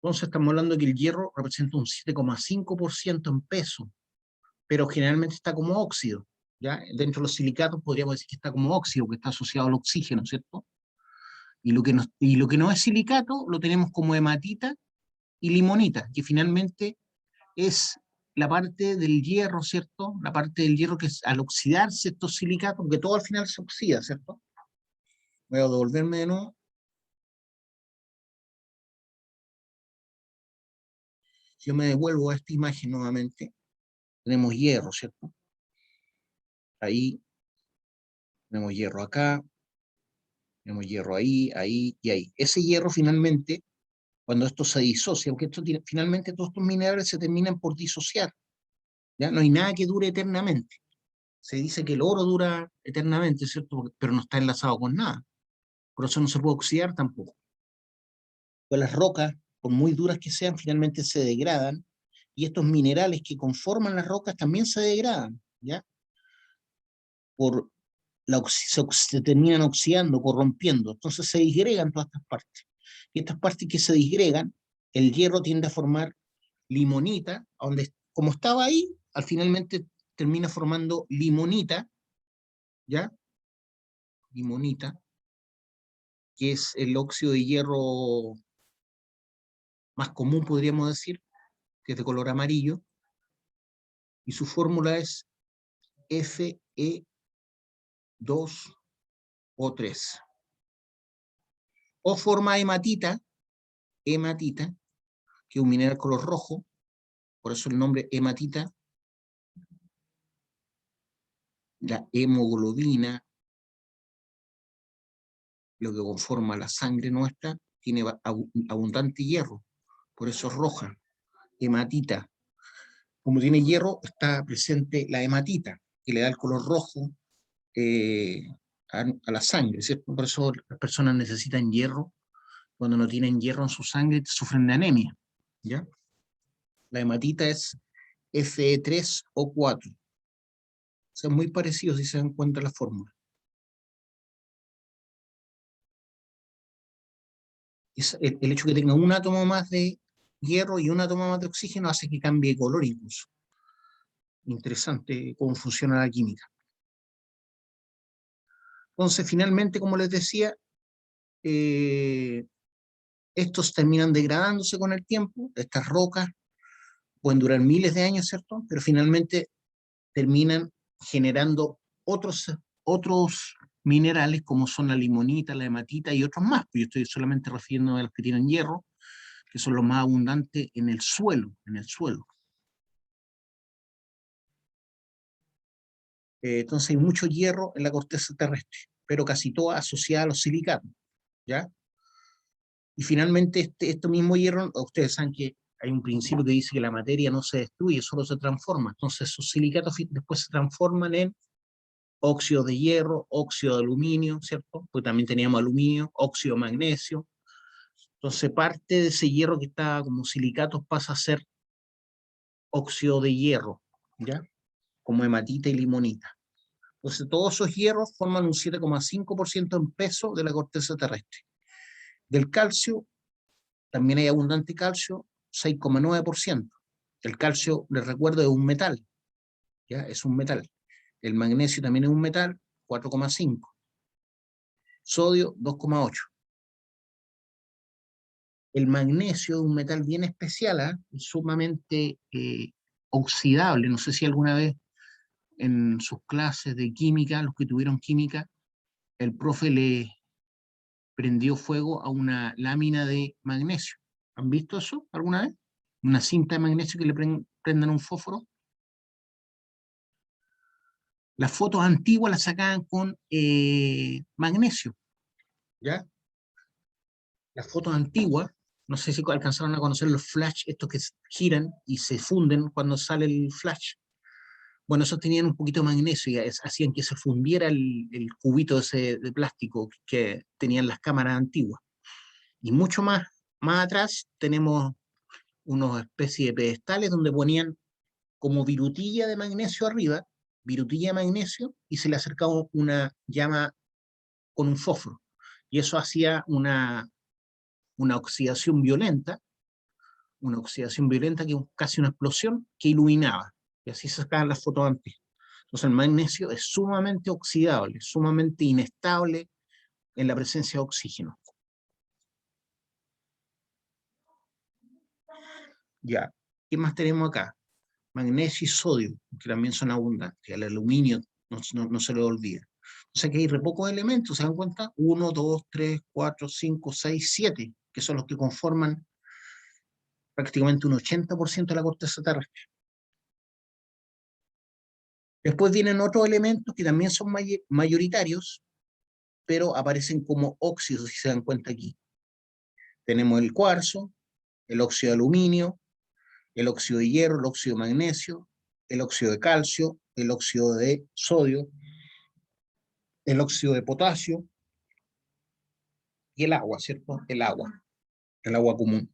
Entonces estamos hablando de que el hierro representa un 7,5% en peso, pero generalmente está como óxido, ¿ya? Dentro de los silicatos podríamos decir que está como óxido, que está asociado al oxígeno, ¿cierto? Y lo que no es silicato lo tenemos como hematita y limonita, que finalmente es la parte del hierro, ¿cierto? La parte del hierro que es, al oxidarse estos silicatos, porque todo al final se oxida, ¿cierto? Voy a devolverme de nuevo. Yo me devuelvo a esta imagen nuevamente. Tenemos hierro, ¿cierto? Ahí, tenemos hierro acá, tenemos hierro ahí, ahí y ahí. Ese hierro finalmente, cuando esto se disocia, aunque finalmente todos estos minerales se terminan por disociar, ¿ya? No hay nada que dure eternamente. Se dice que el oro dura eternamente, ¿cierto? Pero no está enlazado con nada. Por eso no se puede oxidar tampoco. Pues las rocas, por muy duras que sean, finalmente se degradan, y estos minerales que conforman las rocas también se degradan, ¿ya? Por se terminan oxidando, corrompiendo, entonces se disgregan todas estas partes. Y estas partes que se disgregan, el hierro tiende a formar limonita, donde, como estaba ahí, al finalmente termina formando limonita, ¿ya? Limonita, que es el óxido de hierro más común, podríamos decir, que es de color amarillo, y su fórmula es Fe2O3. O forma hematita, hematita, que es un mineral color rojo, por eso el nombre hematita. La hemoglobina, lo que conforma la sangre nuestra, tiene abundante hierro, por eso es roja, hematita. Como tiene hierro, está presente la hematita, que le da el color rojo a la sangre, ¿cierto? Por eso las personas necesitan hierro. Cuando no tienen hierro en su sangre, sufren de anemia, ¿ya? La hematita es Fe3O4. O sea, muy parecido si se dan cuenta la fórmula. El hecho de que tenga un átomo más de hierro y un átomo más de oxígeno hace que cambie de color incluso. Interesante cómo funciona la química. Entonces, finalmente, como les decía, estos terminan degradándose con el tiempo. Estas rocas pueden durar miles de años, ¿cierto? Pero finalmente terminan generando otros minerales como son la limonita, la hematita y otros más. Yo estoy solamente refiriéndome a los que tienen hierro, que son los más abundantes en el suelo, entonces hay mucho hierro en la corteza terrestre, pero casi toda asociada a los silicatos, ¿ya? Y finalmente este mismo hierro, ustedes saben que hay un principio que dice que la materia no se destruye, solo se transforma. Entonces esos silicatos después se transforman en óxido de hierro, óxido de aluminio, ¿cierto? Pues también teníamos aluminio, óxido de magnesio. Entonces parte de ese hierro que está como silicatos pasa a ser óxido de hierro, ¿ya? Como hematita y limonita. Entonces todos esos hierros forman un 7,5% en peso de la corteza terrestre. Del calcio, también hay abundante calcio, 6,9%. El calcio, les recuerdo, es un metal, ¿ya? Es un metal. El magnesio también es un metal, 4,5. Sodio, 2,8. El magnesio es un metal bien especial, ¿eh? Sumamente oxidable. No sé si alguna vez en sus clases de química, los que tuvieron química, el profe le prendió fuego a una lámina de magnesio. ¿Han visto eso alguna vez? Una cinta de magnesio que le prendan un fósforo. Las fotos antiguas las sacaban con magnesio, ¿ya? Las fotos antiguas, no sé si alcanzaron a conocer los flash, estos que giran y se funden cuando sale el flash. Bueno, esos tenían un poquito de magnesio y hacían que se fundiera el cubito ese de plástico que tenían las cámaras antiguas. Y mucho más atrás tenemos unas especies de pedestales donde ponían como virutilla de magnesio arriba, virutilla de magnesio, y se le acercaba una llama con un fósforo. Y eso hacía una oxidación violenta, una oxidación violenta, que es casi una explosión, que iluminaba. Y así se sacaban las fotos antes. Entonces el magnesio es sumamente oxidable, sumamente inestable en la presencia de oxígeno. Ya, ¿qué más tenemos acá? Magnesio y sodio, que también son abundantes. El aluminio no se lo olvida. O sea que hay re pocos elementos, ¿se dan cuenta? 1, 2, 3, 4, 5, 6, 7, que son los que conforman prácticamente un 80% de la corteza terrestre. Después vienen otros elementos que también son mayoritarios, pero aparecen como óxidos, si se dan cuenta aquí. Tenemos el cuarzo, el óxido de aluminio, el óxido de hierro, el óxido de magnesio, el óxido de calcio, el óxido de sodio, el óxido de potasio y el agua, ¿cierto? El agua común.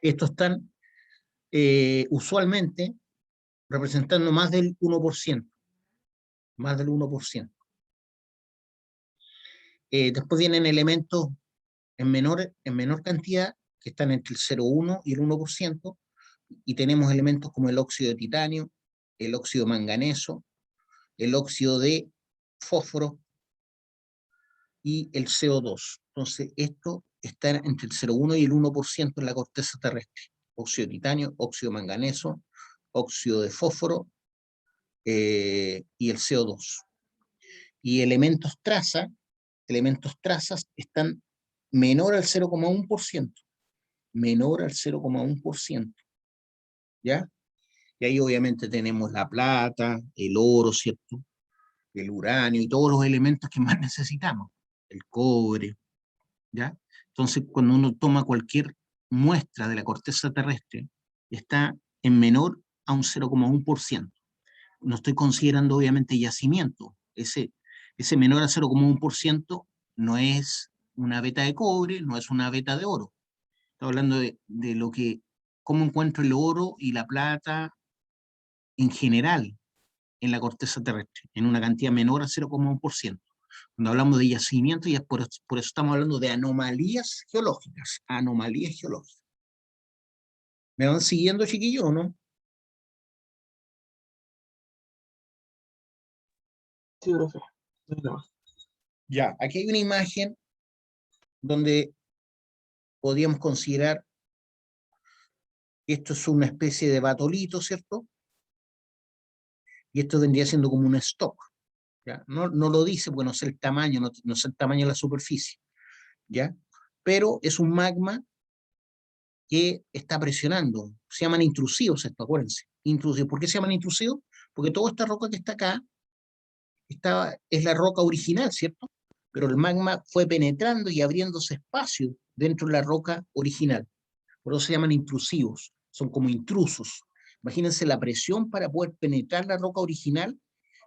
Estos están usualmente representando más del 1%, más del 1%. Después vienen elementos en menor cantidad, que están entre el 0,1 y el 1%, y tenemos elementos como el óxido de titanio, el óxido de manganeso, el óxido de fósforo y el CO2. Entonces, esto está entre el 0,1 y el 1% en la corteza terrestre. Óxido de titanio, óxido de manganeso, óxido de fósforo y el CO2. Y elementos trazas están menor al 0,1%. Menor al 0,1%. ¿Ya? Y ahí obviamente tenemos la plata, el oro, ¿cierto? El uranio y todos los elementos que más necesitamos. El cobre, ¿ya? Entonces, cuando uno toma cualquier muestra de la corteza terrestre, está en menor a un 0,1%. No estoy considerando obviamente yacimiento. Ese menor a 0,1% no es una veta de cobre, no es una veta de oro. Estoy hablando de lo que, cómo encuentro el oro y la plata en general en la corteza terrestre, en una cantidad menor a 0,1%. Cuando hablamos de yacimiento, y es por eso estamos hablando de anomalías geológicas. Anomalías geológicas. ¿Me van siguiendo, chiquillos, o no? Sí, profe. No hay nada más. Ya, aquí hay una imagen donde podríamos considerar que esto es una especie de batolito, ¿cierto? Y esto vendría siendo como un stock. ¿Ya? No lo dice porque no sé el tamaño, no sé el tamaño de la superficie, ¿ya? Pero es un magma que está presionando. Se llaman intrusivos esto, acuérdense. Intrusivos. ¿Por qué se llaman intrusivos? Porque toda esta roca que está acá es la roca original, ¿cierto? Pero el magma fue penetrando y abriéndose espacio dentro de la roca original. Por eso se llaman intrusivos, son como intrusos. Imagínense la presión para poder penetrar la roca original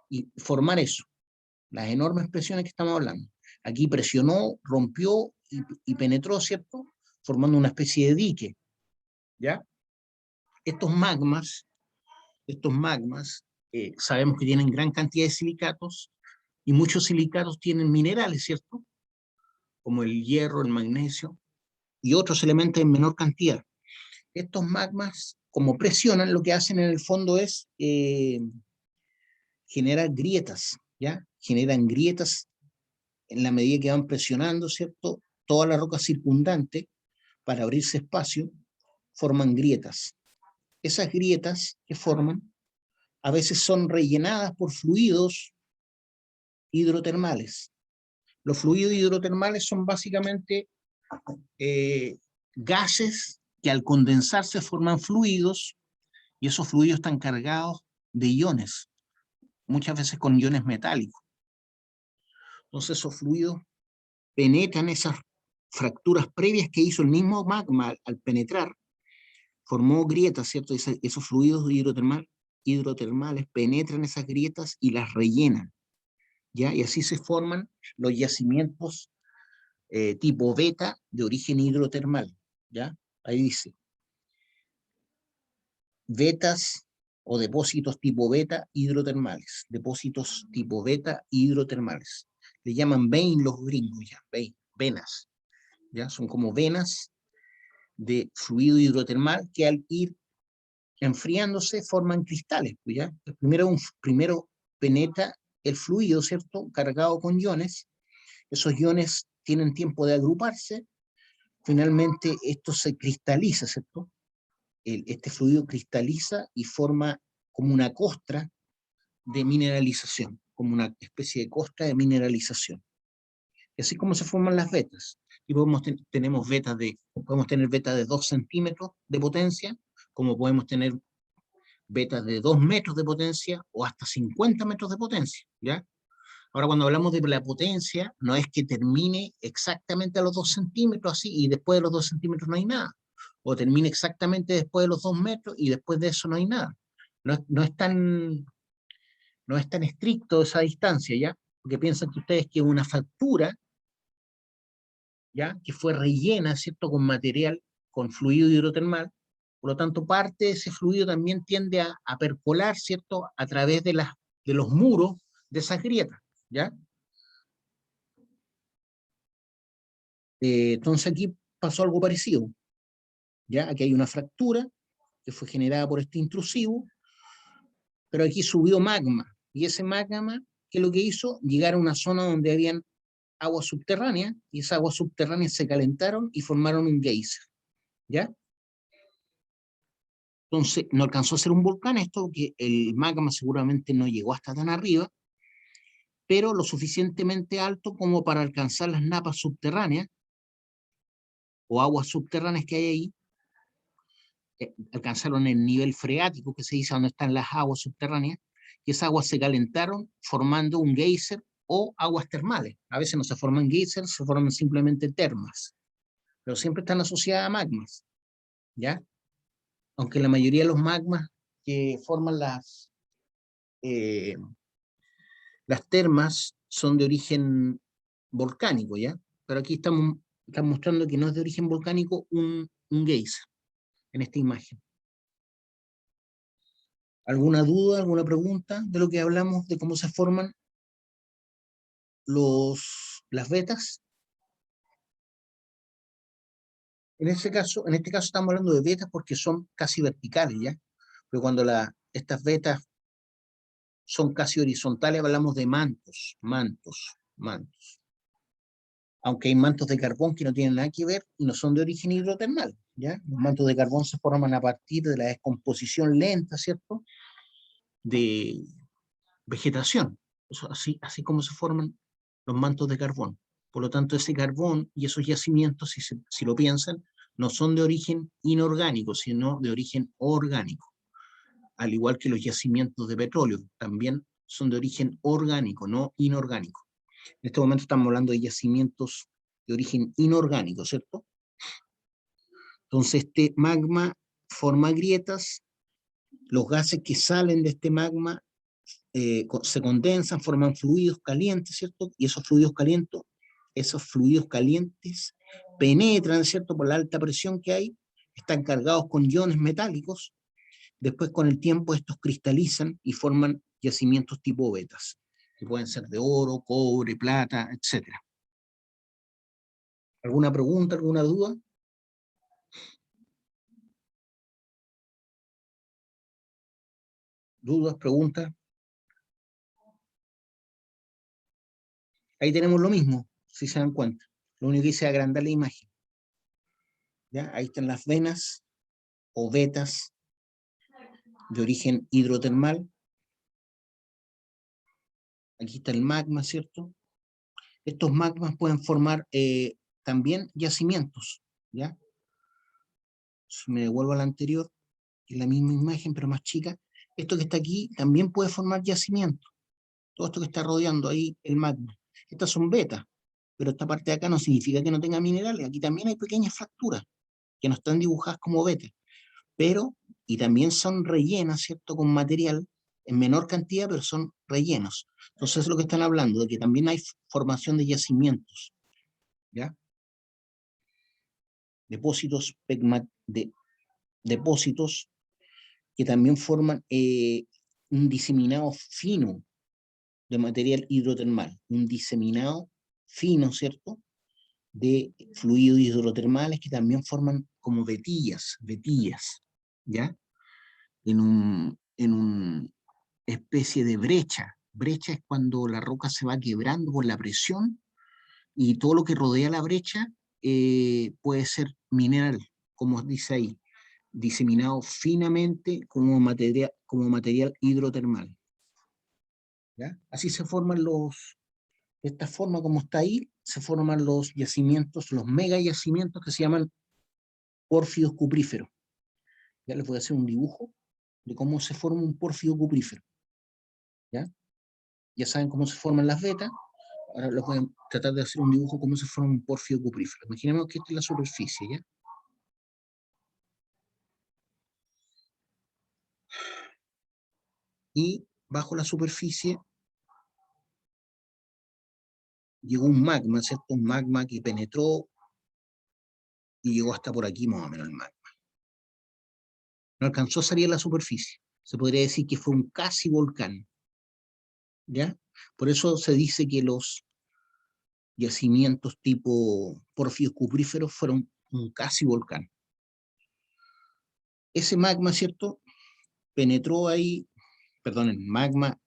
y formar eso, las enormes presiones que estamos hablando. Aquí presionó, rompió y penetró, ¿cierto? Formando una especie de dique, ¿ya? Estos magmas sabemos que tienen gran cantidad de silicatos y muchos silicatos tienen minerales, ¿cierto? Como el hierro, el magnesio y otros elementos en menor cantidad. Estos magmas, como presionan, lo que hacen en el fondo es generar grietas, ¿ya? Generan grietas en la medida que van presionando, ¿cierto? Toda la roca circundante para abrirse espacio, forman grietas. Esas grietas que forman a veces son rellenadas por fluidos hidrotermales. Los fluidos hidrotermales son básicamente gases que al condensarse forman fluidos y esos fluidos están cargados de iones, muchas veces con iones metálicos. Entonces esos fluidos penetran esas fracturas previas que hizo el mismo magma al penetrar, formó grietas, ¿cierto? Esos fluidos hidrotermales penetran esas grietas y las rellenan, ¿ya? Y así se forman los yacimientos tipo beta de origen hidrotermal, ¿ya? Ahí dice, vetas o depósitos tipo beta hidrotermales, depósitos tipo beta hidrotermales. Le llaman vein los gringos ya, venas, ¿ya? Son como venas de fluido hidrotermal que al ir enfriándose forman cristales, pues, ¿ya? Primero penetra el fluido, ¿cierto? Cargado con iones. Esos iones tienen tiempo de agruparse. Finalmente esto se cristaliza, ¿cierto? Este fluido cristaliza y forma como una costra de mineralización, como una especie de costra de mineralización. Y así como se forman las vetas. Y podemos tener vetas de 2 centímetros de potencia, como podemos tener vetas de 2 metros de potencia o hasta 50 metros de potencia, ¿ya? Ahora, cuando hablamos de la potencia, no es que termine exactamente a los 2 centímetros así y después de los 2 centímetros no hay nada. O termine exactamente después de los 2 metros y después de eso no hay nada. No es tan estricto esa distancia, ¿ya? Porque piensan que ustedes que una fractura, ¿ya? Que fue rellena, ¿cierto? Con material, con fluido hidrotermal, por lo tanto parte de ese fluido también tiende a percolar, ¿cierto? A través de los muros de esas grietas, ¿ya? Entonces aquí pasó algo parecido, ¿ya? Aquí hay una fractura que fue generada por este intrusivo, pero aquí subió magma, y ese magma, ¿qué es lo que hizo? Llegar a una zona donde habían aguas subterráneas, y esas aguas subterráneas se calentaron y formaron un geyser, ¿ya? Entonces, no alcanzó a ser un volcán esto, que el magma seguramente no llegó hasta tan arriba, pero lo suficientemente alto como para alcanzar las napas subterráneas, o aguas subterráneas que hay ahí, alcanzaron el nivel freático, que se dice donde están las aguas subterráneas, y esas aguas se calentaron formando un geyser o aguas termales. A veces no se forman geysers, se forman simplemente termas, pero siempre están asociadas a magmas, ¿ya? Aunque la mayoría de los magmas que forman las termas son de origen volcánico, ¿ya? Pero aquí estamos mostrando que no es de origen volcánico un geyser en esta imagen. ¿Alguna duda, alguna pregunta de lo que hablamos, de cómo se forman las vetas? En este caso estamos hablando de vetas porque son casi verticales, ¿ya? Pero cuando estas vetas son casi horizontales, hablamos de mantos. Aunque hay mantos de carbón que no tienen nada que ver y no son de origen hidrotermal, ¿ya? Los mantos de carbón se forman a partir de la descomposición lenta, ¿cierto? De vegetación. Eso, así como se forman los mantos de carbón. Por lo tanto, ese carbón y esos yacimientos, si lo piensan, no son de origen inorgánico, sino de origen orgánico. Al igual que los yacimientos de petróleo, también son de origen orgánico, no inorgánico. En este momento estamos hablando de yacimientos de origen inorgánico, ¿cierto? Entonces este magma forma grietas, los gases que salen de este magma se condensan, forman fluidos calientes, ¿cierto? Y esos fluidos calientes penetran, ¿cierto? Por la alta presión que hay, están cargados con iones metálicos, después con el tiempo estos cristalizan y forman yacimientos tipo vetas, que pueden ser de oro, cobre, plata, etc. ¿Alguna pregunta, alguna duda? ¿Dudas, preguntas? Ahí tenemos lo mismo, si se dan cuenta. Lo único que hice es agrandar la imagen. ¿Ya? Ahí están las venas o vetas de origen hidrotermal. Aquí está el magma, ¿cierto? Estos magmas pueden formar también yacimientos, ¿ya? Si me devuelvo a la anterior, es la misma imagen, pero más chica. Esto que está aquí también puede formar yacimientos. Todo esto que está rodeando ahí el magma. Estas son vetas, pero esta parte de acá no significa que no tenga minerales. Aquí también hay pequeñas fracturas que no están dibujadas como vetas, pero, y también son rellenas, ¿cierto? Con material en menor cantidad, pero son rellenos. Entonces es lo que están hablando, de que también hay formación de yacimientos, ¿ya? Depósitos que también forman un diseminado fino de material hidrotermal, un diseminado fino, ¿cierto?, de fluidos hidrotermales que también forman como vetillas, ¿ya? En un especie de brecha. Brecha es cuando la roca se va quebrando por la presión y todo lo que rodea la brecha puede ser mineral, como dice ahí, diseminado finamente como material hidrotermal. ¿Ya? Así se forman de esta forma como está ahí, se forman los yacimientos, los mega yacimientos que se llaman pórfidos cupríferos. Ya les voy a hacer un dibujo de cómo se forma un pórfido cuprífero. ¿Ya? Ya saben cómo se forman las vetas. Ahora les voy a tratar de hacer un dibujo de cómo se forma un pórfido cuprífero. Imaginemos que esta es la superficie, ¿ya? Y bajo la superficie llegó un magma, ¿cierto? Un magma que penetró y llegó hasta por aquí más o menos el magma. No alcanzó a salir a la superficie. Se podría decir que fue un casi volcán. ¿Ya? Por eso se dice que los yacimientos tipo pórfidos cupríferos fueron un casi volcán. Ese magma, ¿cierto? Penetró ahí, perdón, el magma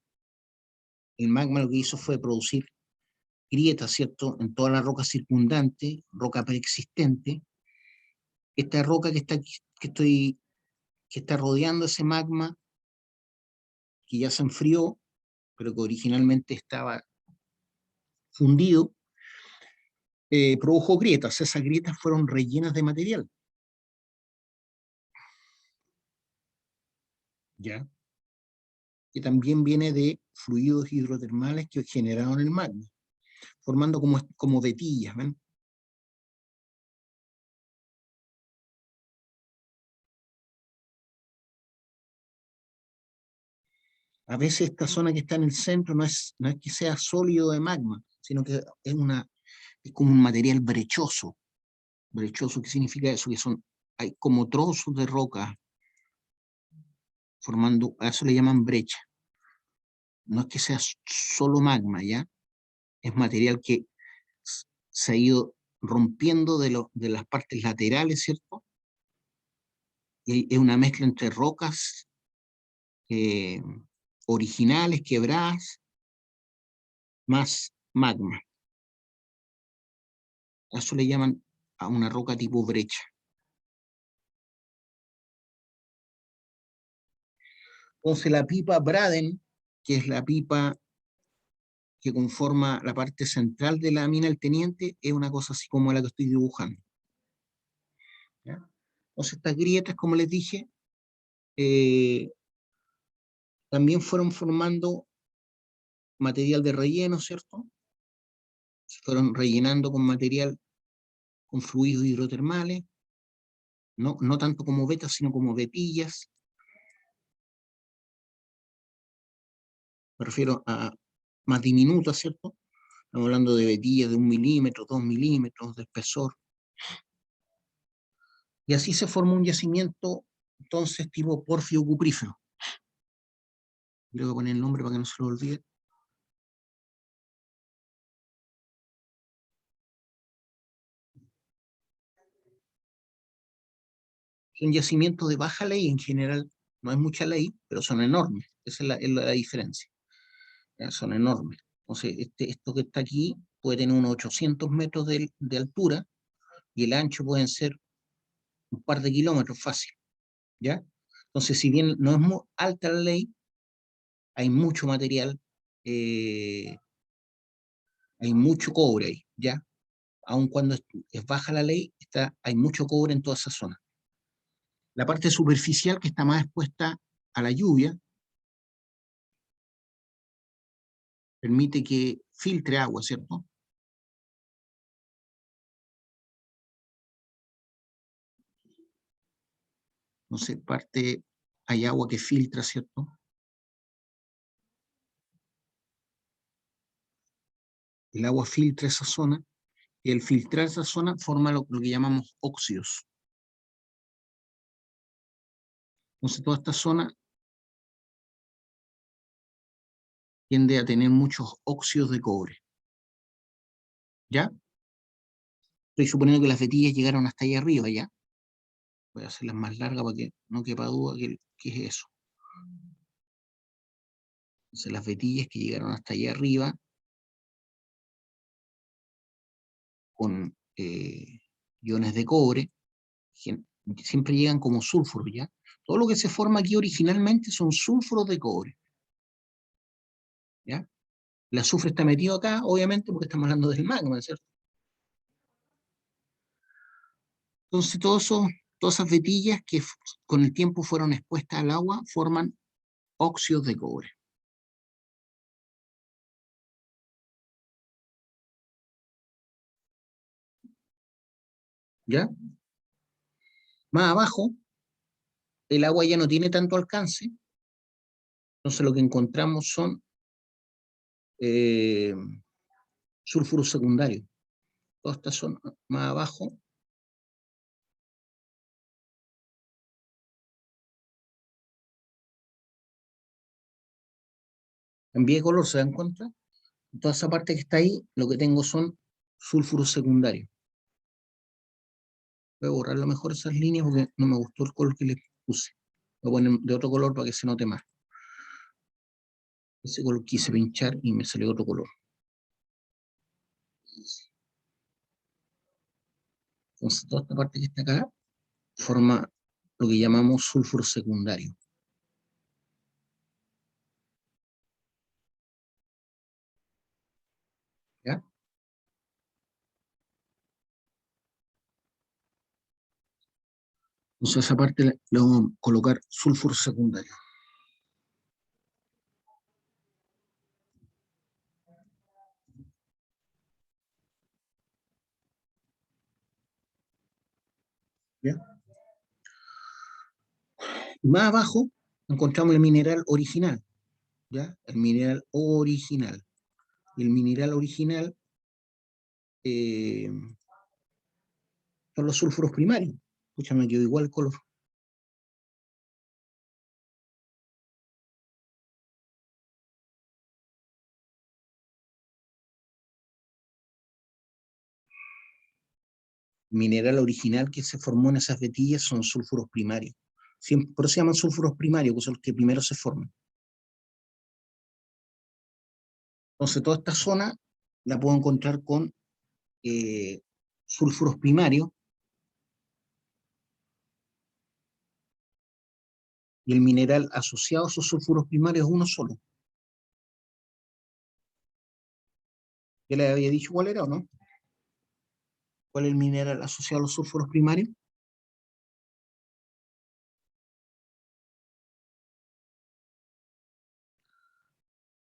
lo que hizo fue producir grietas, ¿cierto? En toda la roca circundante, roca preexistente. Esta roca que está rodeando ese magma, que ya se enfrió, pero que originalmente estaba fundido, produjo grietas. Esas grietas fueron rellenas de material. ¿Ya? Que también viene de fluidos hidrotermales que generaron el magma, formando como vetillas, ¿ven? A veces esta zona que está en el centro no es que sea sólido de magma, sino que es como un material brechoso. Brechoso, ¿qué significa eso? Que hay como trozos de roca formando, a eso le llaman brecha. No es que sea solo magma, ¿ya? Es material que se ha ido rompiendo de las partes laterales, ¿cierto? Y es una mezcla entre rocas originales, quebradas, más magma. A eso le llaman a una roca tipo brecha. Entonces la pipa Braden, que es la pipa que conforma la parte central de la mina del Teniente, es una cosa así como la que estoy dibujando. ¿Ya? Entonces estas grietas, como les dije, también fueron formando material de relleno, ¿cierto? Se fueron rellenando con material, con fluidos hidrotermales, no tanto como vetas, sino como vetillas. Me refiero a más diminutas, ¿cierto? Estamos hablando de vetillas de 1 milímetro, 2 milímetros de espesor. Y así se forma un yacimiento, entonces, tipo pórfido cuprífero. Creo que poner el nombre para que no se lo olvide. Son yacimientos de baja ley en general, no hay mucha ley, pero son enormes. Esa es la diferencia. ¿Ya? Son enormes. Entonces, esto que está aquí puede tener unos 800 metros de altura y el ancho pueden ser un par de kilómetros fácil. ¿Ya? Entonces, si bien no es muy alta la ley, hay mucho material, hay mucho cobre ahí, ¿ya? Aun cuando es baja la ley, hay mucho cobre en toda esa zona. La parte superficial que está más expuesta a la lluvia permite que filtre agua, ¿cierto? Entonces, hay agua que filtra, ¿cierto? El agua filtra esa zona, y el filtrar esa zona forma lo que llamamos óxidos. Entonces, toda esta zona tiende a tener muchos óxidos de cobre. ¿Ya? Estoy suponiendo que las vetillas llegaron hasta allá arriba, ¿ya? Voy a hacerlas más largas para que no quepa duda que es eso. Entonces las vetillas que llegaron hasta allá arriba con iones de cobre, siempre llegan como sulfuros, ¿ya? Todo lo que se forma aquí originalmente son sulfuros de cobre, ¿ya? El azufre está metido acá, obviamente, porque estamos hablando del magma, ¿cierto? Entonces, todas esas vetillas que con el tiempo fueron expuestas al agua forman óxidos de cobre. ¿Ya? Más abajo, el agua ya no tiene tanto alcance, entonces lo que encontramos son sulfuros secundarios. Todas estas son más abajo. Cambié de color, ¿se dan cuenta? Toda esa parte que está ahí, lo que tengo son sulfuros secundarios. Voy a borrar a lo mejor esas líneas porque no me gustó el color que le puse. Lo voy a poner de otro color para que se note más. Ese color quise pinchar y me salió otro color. Entonces toda esta parte que está acá forma lo que llamamos sulfuro secundario. ¿Ya? Entonces a esa parte le vamos a colocar sulfuro secundario. ¿Ya? Más abajo encontramos el mineral original. ¿Ya? El mineral original. Y el mineral original son los sulfuros primarios. Escúchame, me quedó igual el color. Mineral original que se formó en esas vetillas son sulfuros primarios. Por eso se llaman sulfuros primarios, que son los que primero se forman. Entonces, toda esta zona la puedo encontrar con sulfuros primarios, y el mineral asociado a esos sulfuros primarios es uno solo. ¿Ya le había dicho cuál era o no? ¿Cuál es el mineral asociado a los sulfuros primarios?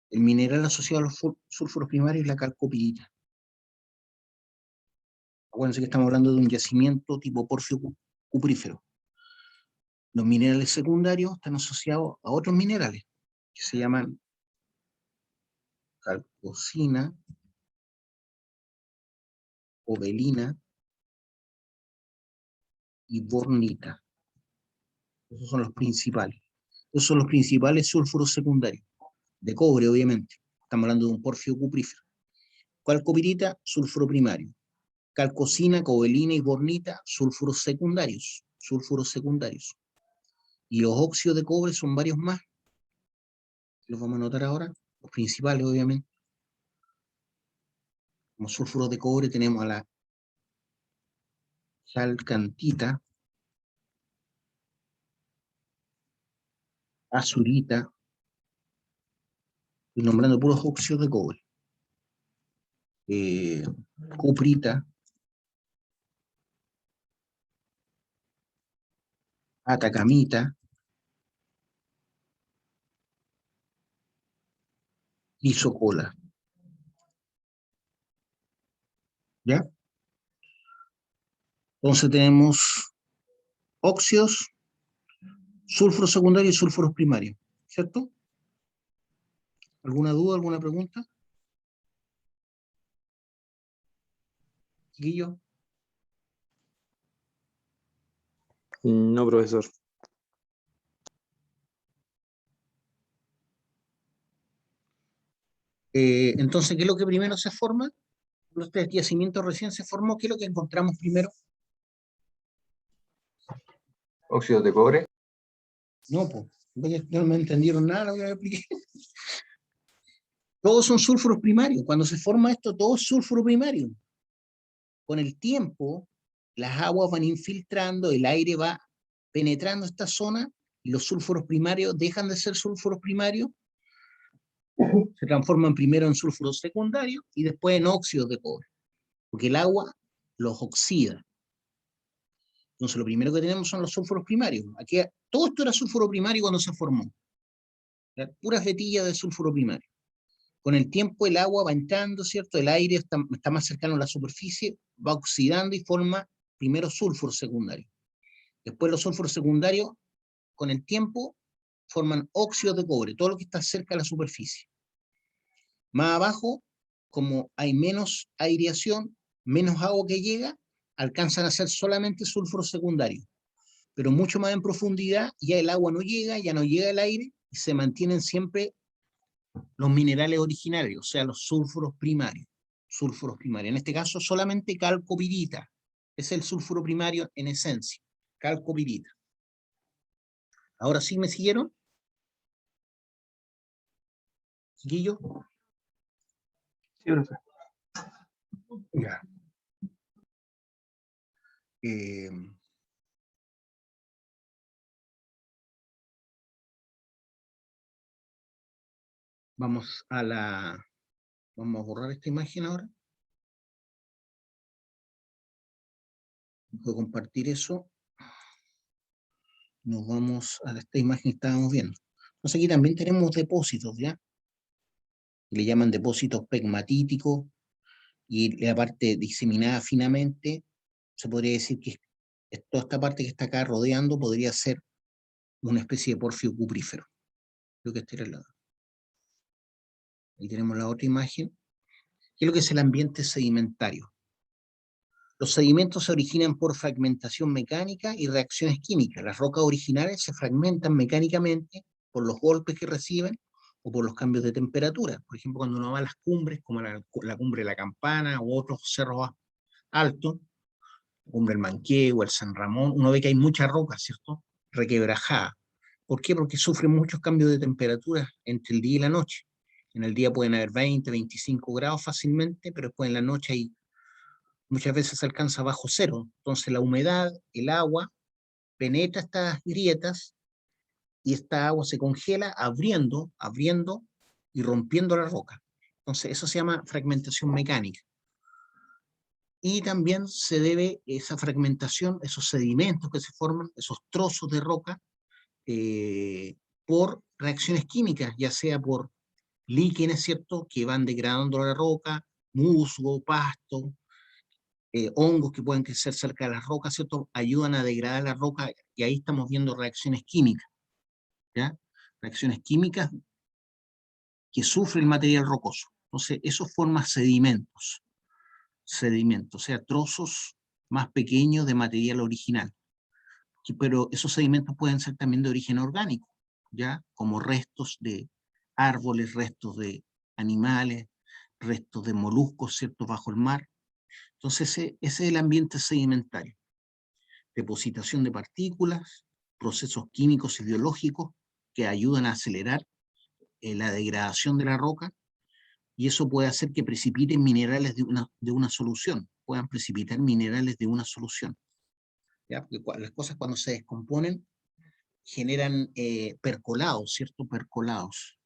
El mineral asociado a los sulfuros primarios es la calcopirita. Acuérdense que estamos hablando de un yacimiento tipo porfio cuprífero. Los minerales secundarios están asociados a otros minerales que se llaman calcosina, obelina y bornita. Esos son los principales. Esos son los principales sulfuros secundarios. De cobre, obviamente. Estamos hablando de un porfio cuprífero. Calcopirita, sulfuro primario. Calcosina, cobalina y bornita, sulfuros secundarios. Sulfuros secundarios. Y los óxidos de cobre son varios más. Los vamos a anotar ahora. Los principales, obviamente. Como sulfuros de cobre tenemos a la chalcantita, azurita, y nombrando puros óxidos de cobre. Cuprita, atacamita, isocola. ¿Ya? Entonces tenemos óxidos, sulfuros secundarios y sulfuros primarios, ¿cierto? ¿Alguna duda, alguna pregunta? Chiquillo. No, profesor. Entonces, ¿qué es lo que primero se forma? Este yacimiento recién se formó, ¿qué es lo que encontramos primero? Óxidos de cobre. No, pues, no me entendieron nada lo que me expliqué. Todos son sulfuros primarios. Cuando se forma esto, todo es sulfuro primario. Con el tiempo, las aguas van infiltrando, el aire va penetrando esta zona y los sulfuros primarios dejan de ser sulfuros primarios, se transforman primero en sulfuros secundarios y después en óxidos de cobre, porque el agua los oxida. Entonces lo primero que tenemos son los sulfuros primarios. Aquí, todo esto era sulfuro primario cuando se formó. Puras vetillas de sulfuro primario. Con el tiempo el agua va entrando, ¿cierto? El aire está más cercano a la superficie, va oxidando y forma primero sulfuros secundarios. Después los sulfuros secundarios, con el tiempo, forman óxidos de cobre, todo lo que está cerca de la superficie. Más abajo, como hay menos aireación, menos agua que llega, alcanzan a ser solamente sulfuros secundarios. Pero mucho más en profundidad, ya el agua no llega, ya no llega el aire, y se mantienen siempre los minerales originarios, o sea, los sulfuros primarios. Sulfuros primarios. En este caso, solamente calcopirita. Es el sulfuro primario en esencia. Calcopirita. ¿Ahora sí me siguieron? ¿Chiquillo? Sí, profe. Ya. Vamos a borrar esta imagen ahora. Voy a compartir eso. Nos vamos a esta imagen que estábamos viendo. Entonces aquí también tenemos depósitos, ¿ya? Le llaman depósitos pegmatíticos y la parte diseminada finamente, se podría decir que toda esta parte que está acá rodeando podría ser una especie de porfio cuprífero. Creo que este era el lado. Ahí tenemos la otra imagen. ¿Qué es lo que es el ambiente sedimentario? Los sedimentos se originan por fragmentación mecánica y reacciones químicas. Las rocas originales se fragmentan mecánicamente por los golpes que reciben o por los cambios de temperatura. Por ejemplo, cuando uno va a las cumbres, como la cumbre de la Campana u otros cerros altos, la cumbre del Manquehue, el San Ramón, uno ve que hay mucha roca, ¿cierto? Requebrajada. ¿Por qué? Porque sufren muchos cambios de temperatura entre el día y la noche. En el día pueden haber 20, 25 grados fácilmente, pero después en la noche hay muchas veces se alcanza bajo cero. Entonces la humedad, el agua, penetra estas grietas y esta agua se congela abriendo y rompiendo la roca. Entonces eso se llama fragmentación mecánica. Y también se debe esa fragmentación, esos sedimentos que se forman, esos trozos de roca, por reacciones químicas, ya sea por líquenes, ¿cierto?, que van degradando la roca, musgo, pasto, hongos que pueden crecer cerca de las rocas, ¿cierto?, ayudan a degradar la roca y ahí estamos viendo reacciones químicas, ¿ya? Reacciones químicas que sufre el material rocoso. Entonces, eso forma sedimentos, o sea, trozos más pequeños de material original. Pero esos sedimentos pueden ser también de origen orgánico, ¿ya? Como restos de árboles, restos de animales, restos de moluscos, ¿cierto?, bajo el mar. Entonces, ese es el ambiente sedimentario. Depositación de partículas, procesos químicos y biológicos que ayudan a acelerar la degradación de la roca, y eso puede hacer que precipiten minerales de una solución, puedan precipitar minerales de una solución. ¿Ya? Porque las cosas cuando se descomponen generan percolados, ¿cierto? Percolados.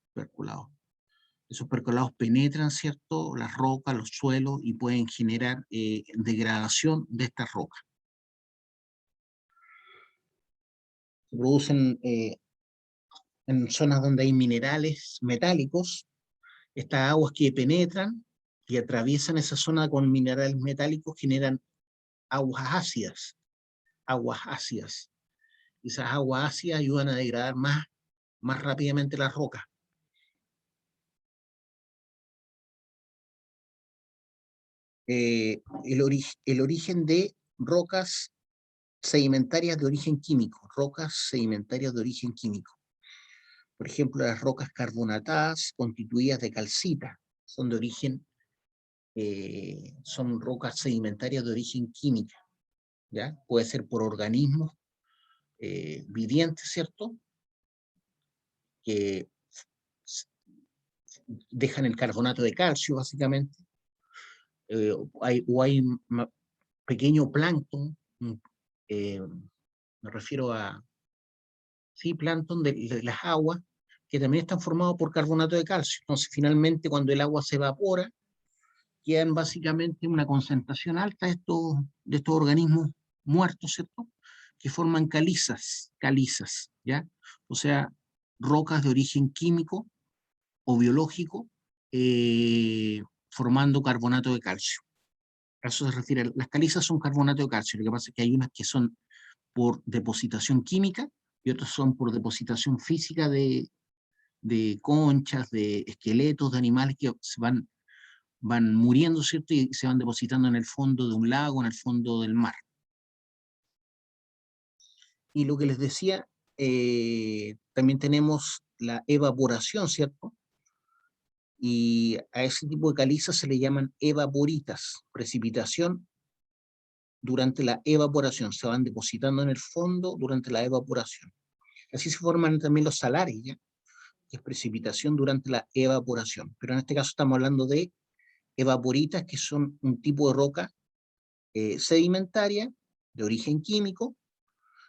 Esos percolados penetran, ¿cierto?, las rocas, los suelos, y pueden generar degradación de estas rocas. Se producen en zonas donde hay minerales metálicos, estas aguas que penetran y atraviesan esa zona con minerales metálicos generan aguas ácidas. Esas aguas ácidas ayudan a degradar más rápidamente las rocas. El origen de rocas sedimentarias de origen químico, Por ejemplo, las rocas carbonatadas constituidas de calcita son de origen, son rocas sedimentarias de origen químico, ¿ya? Puede ser por organismos vivientes, ¿cierto? Que dejan el carbonato de calcio, básicamente. Hay pequeño plancton, me refiero a, sí, plancton de las aguas, que también están formados por carbonato de calcio. Entonces, finalmente, cuando el agua se evapora, quedan básicamente una concentración alta de estos organismos muertos, ¿cierto? Que forman calizas, ¿ya? O sea, rocas de origen químico o biológico, formando carbonato de calcio. A eso se refiere. Las calizas son carbonato de calcio. Lo que pasa es que hay unas que son por depositación química y otras son por depositación física de conchas, de esqueletos de animales que van muriendo, ¿cierto? Y se van depositando en el fondo de un lago, en el fondo del mar. Y lo que les decía, también tenemos la evaporación, ¿cierto? Y a ese tipo de calizas se le llaman evaporitas, precipitación durante la evaporación, se van depositando en el fondo durante la evaporación. Así se forman también los salares, ¿ya? Que es precipitación durante la evaporación. Pero en este caso estamos hablando de evaporitas, que son un tipo de roca sedimentaria de origen químico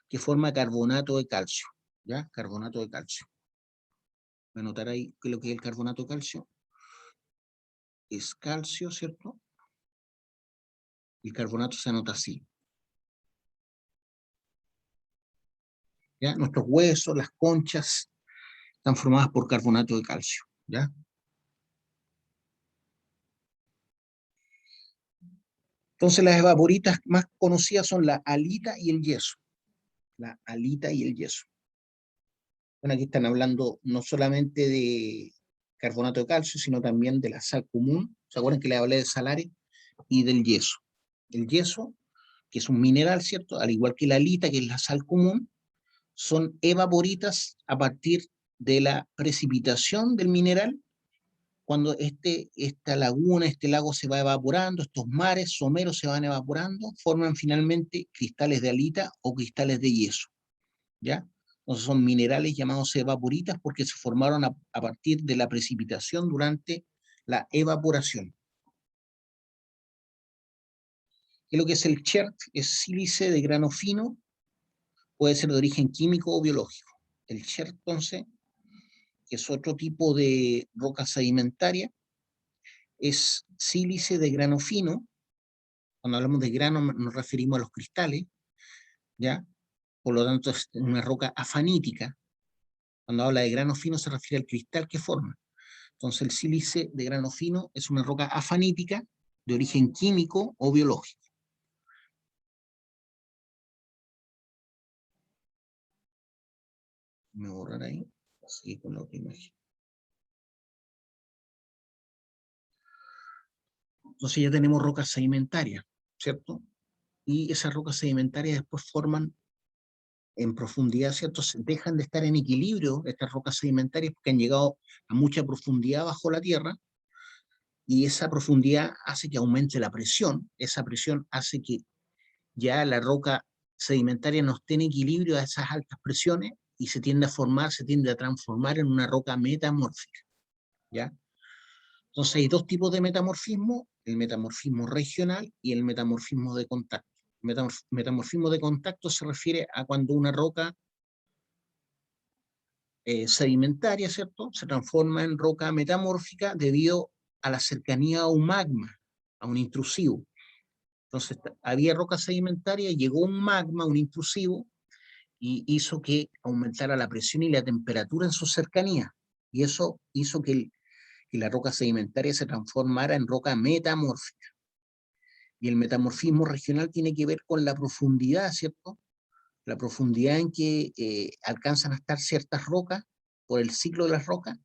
que forma carbonato de calcio, ¿ya? Carbonato de calcio. Voy a anotar ahí que lo que es el carbonato de calcio es calcio, ¿cierto? Y el carbonato se anota así. ¿Ya? Nuestros huesos, las conchas, están formadas por carbonato de calcio, ¿ya? Entonces las evaporitas más conocidas son la halita y el yeso. La halita y el yeso. Bueno, aquí están hablando no solamente de carbonato de calcio, sino también de la sal común. ¿Se acuerdan que les hablé de salares? Y del yeso. El yeso, que es un mineral, ¿cierto? Al igual que la halita, que es la sal común, son evaporitas a partir de la precipitación del mineral. Cuando esta laguna, este lago se va evaporando, estos mares someros se van evaporando, forman finalmente cristales de halita o cristales de yeso, ¿ya? Entonces son minerales llamados evaporitas porque se formaron a partir de la precipitación durante la evaporación. ¿Qué es lo que es el chert? Es sílice de grano fino, puede ser de origen químico o biológico. El chert, entonces, que es otro tipo de roca sedimentaria, es sílice de grano fino. Cuando hablamos de grano nos referimos a los cristales, ¿ya? Por lo tanto es una roca afanítica. Cuando habla de grano fino se refiere al cristal que forma. Entonces el sílice de grano fino es una roca afanítica de origen químico o biológico. Me voy a borrar ahí, voy a seguir con la otra imagen. Entonces ya tenemos rocas sedimentarias, ¿cierto? Y esas rocas sedimentarias después forman en profundidad, ¿cierto? Dejan de estar en equilibrio estas rocas sedimentarias porque han llegado a mucha profundidad bajo la tierra y esa profundidad hace que aumente la presión. Esa presión hace que ya la roca sedimentaria no esté en equilibrio a esas altas presiones y se tiende a formar, se tiende a transformar en una roca metamórfica, ¿ya? Entonces hay dos tipos de metamorfismo, el metamorfismo regional y el metamorfismo de contacto. Metamorfismo de contacto se refiere a cuando una roca sedimentaria, ¿cierto?, se transforma en roca metamórfica debido a la cercanía a un magma, a un intrusivo. Entonces había roca sedimentaria, llegó un magma, un intrusivo, y hizo que aumentara la presión y la temperatura en su cercanía. Y eso hizo que la roca sedimentaria se transformara en roca metamórfica. Y el metamorfismo regional tiene que ver con la profundidad, ¿cierto? La profundidad en que alcanzan a estar ciertas rocas por el ciclo de las rocas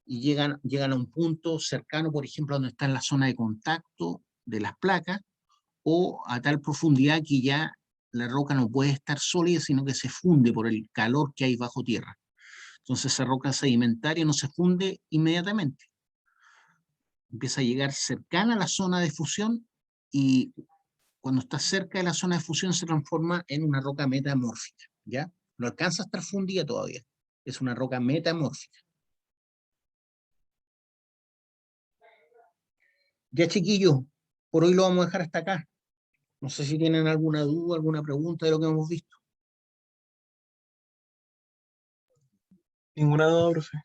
y llegan a un punto cercano, por ejemplo, donde está en la zona de contacto de las placas, o a tal profundidad que ya la roca no puede estar sólida, sino que se funde por el calor que hay bajo tierra. Entonces esa roca sedimentaria no se funde inmediatamente. Empieza a llegar cercana a la zona de fusión y cuando está cerca de la zona de fusión se transforma en una roca metamórfica. ¿ya? No alcanza a estar fundida todavía. Es una roca metamórfica. Ya, chiquillos, por hoy lo vamos a dejar hasta acá. No sé si tienen alguna duda, alguna pregunta de lo que hemos visto. Ninguna duda, profe.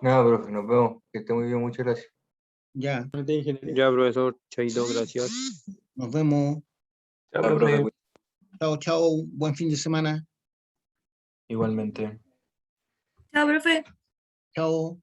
Nada, profe, nos vemos. Que esté muy bien, muchas gracias. Ya, Ya, profesor. Chaito, gracias. nos vemos. Chao, Ya, profe. profe. Chao, chao. Buen fin de semana. Igualmente. Chao, profe. Chao.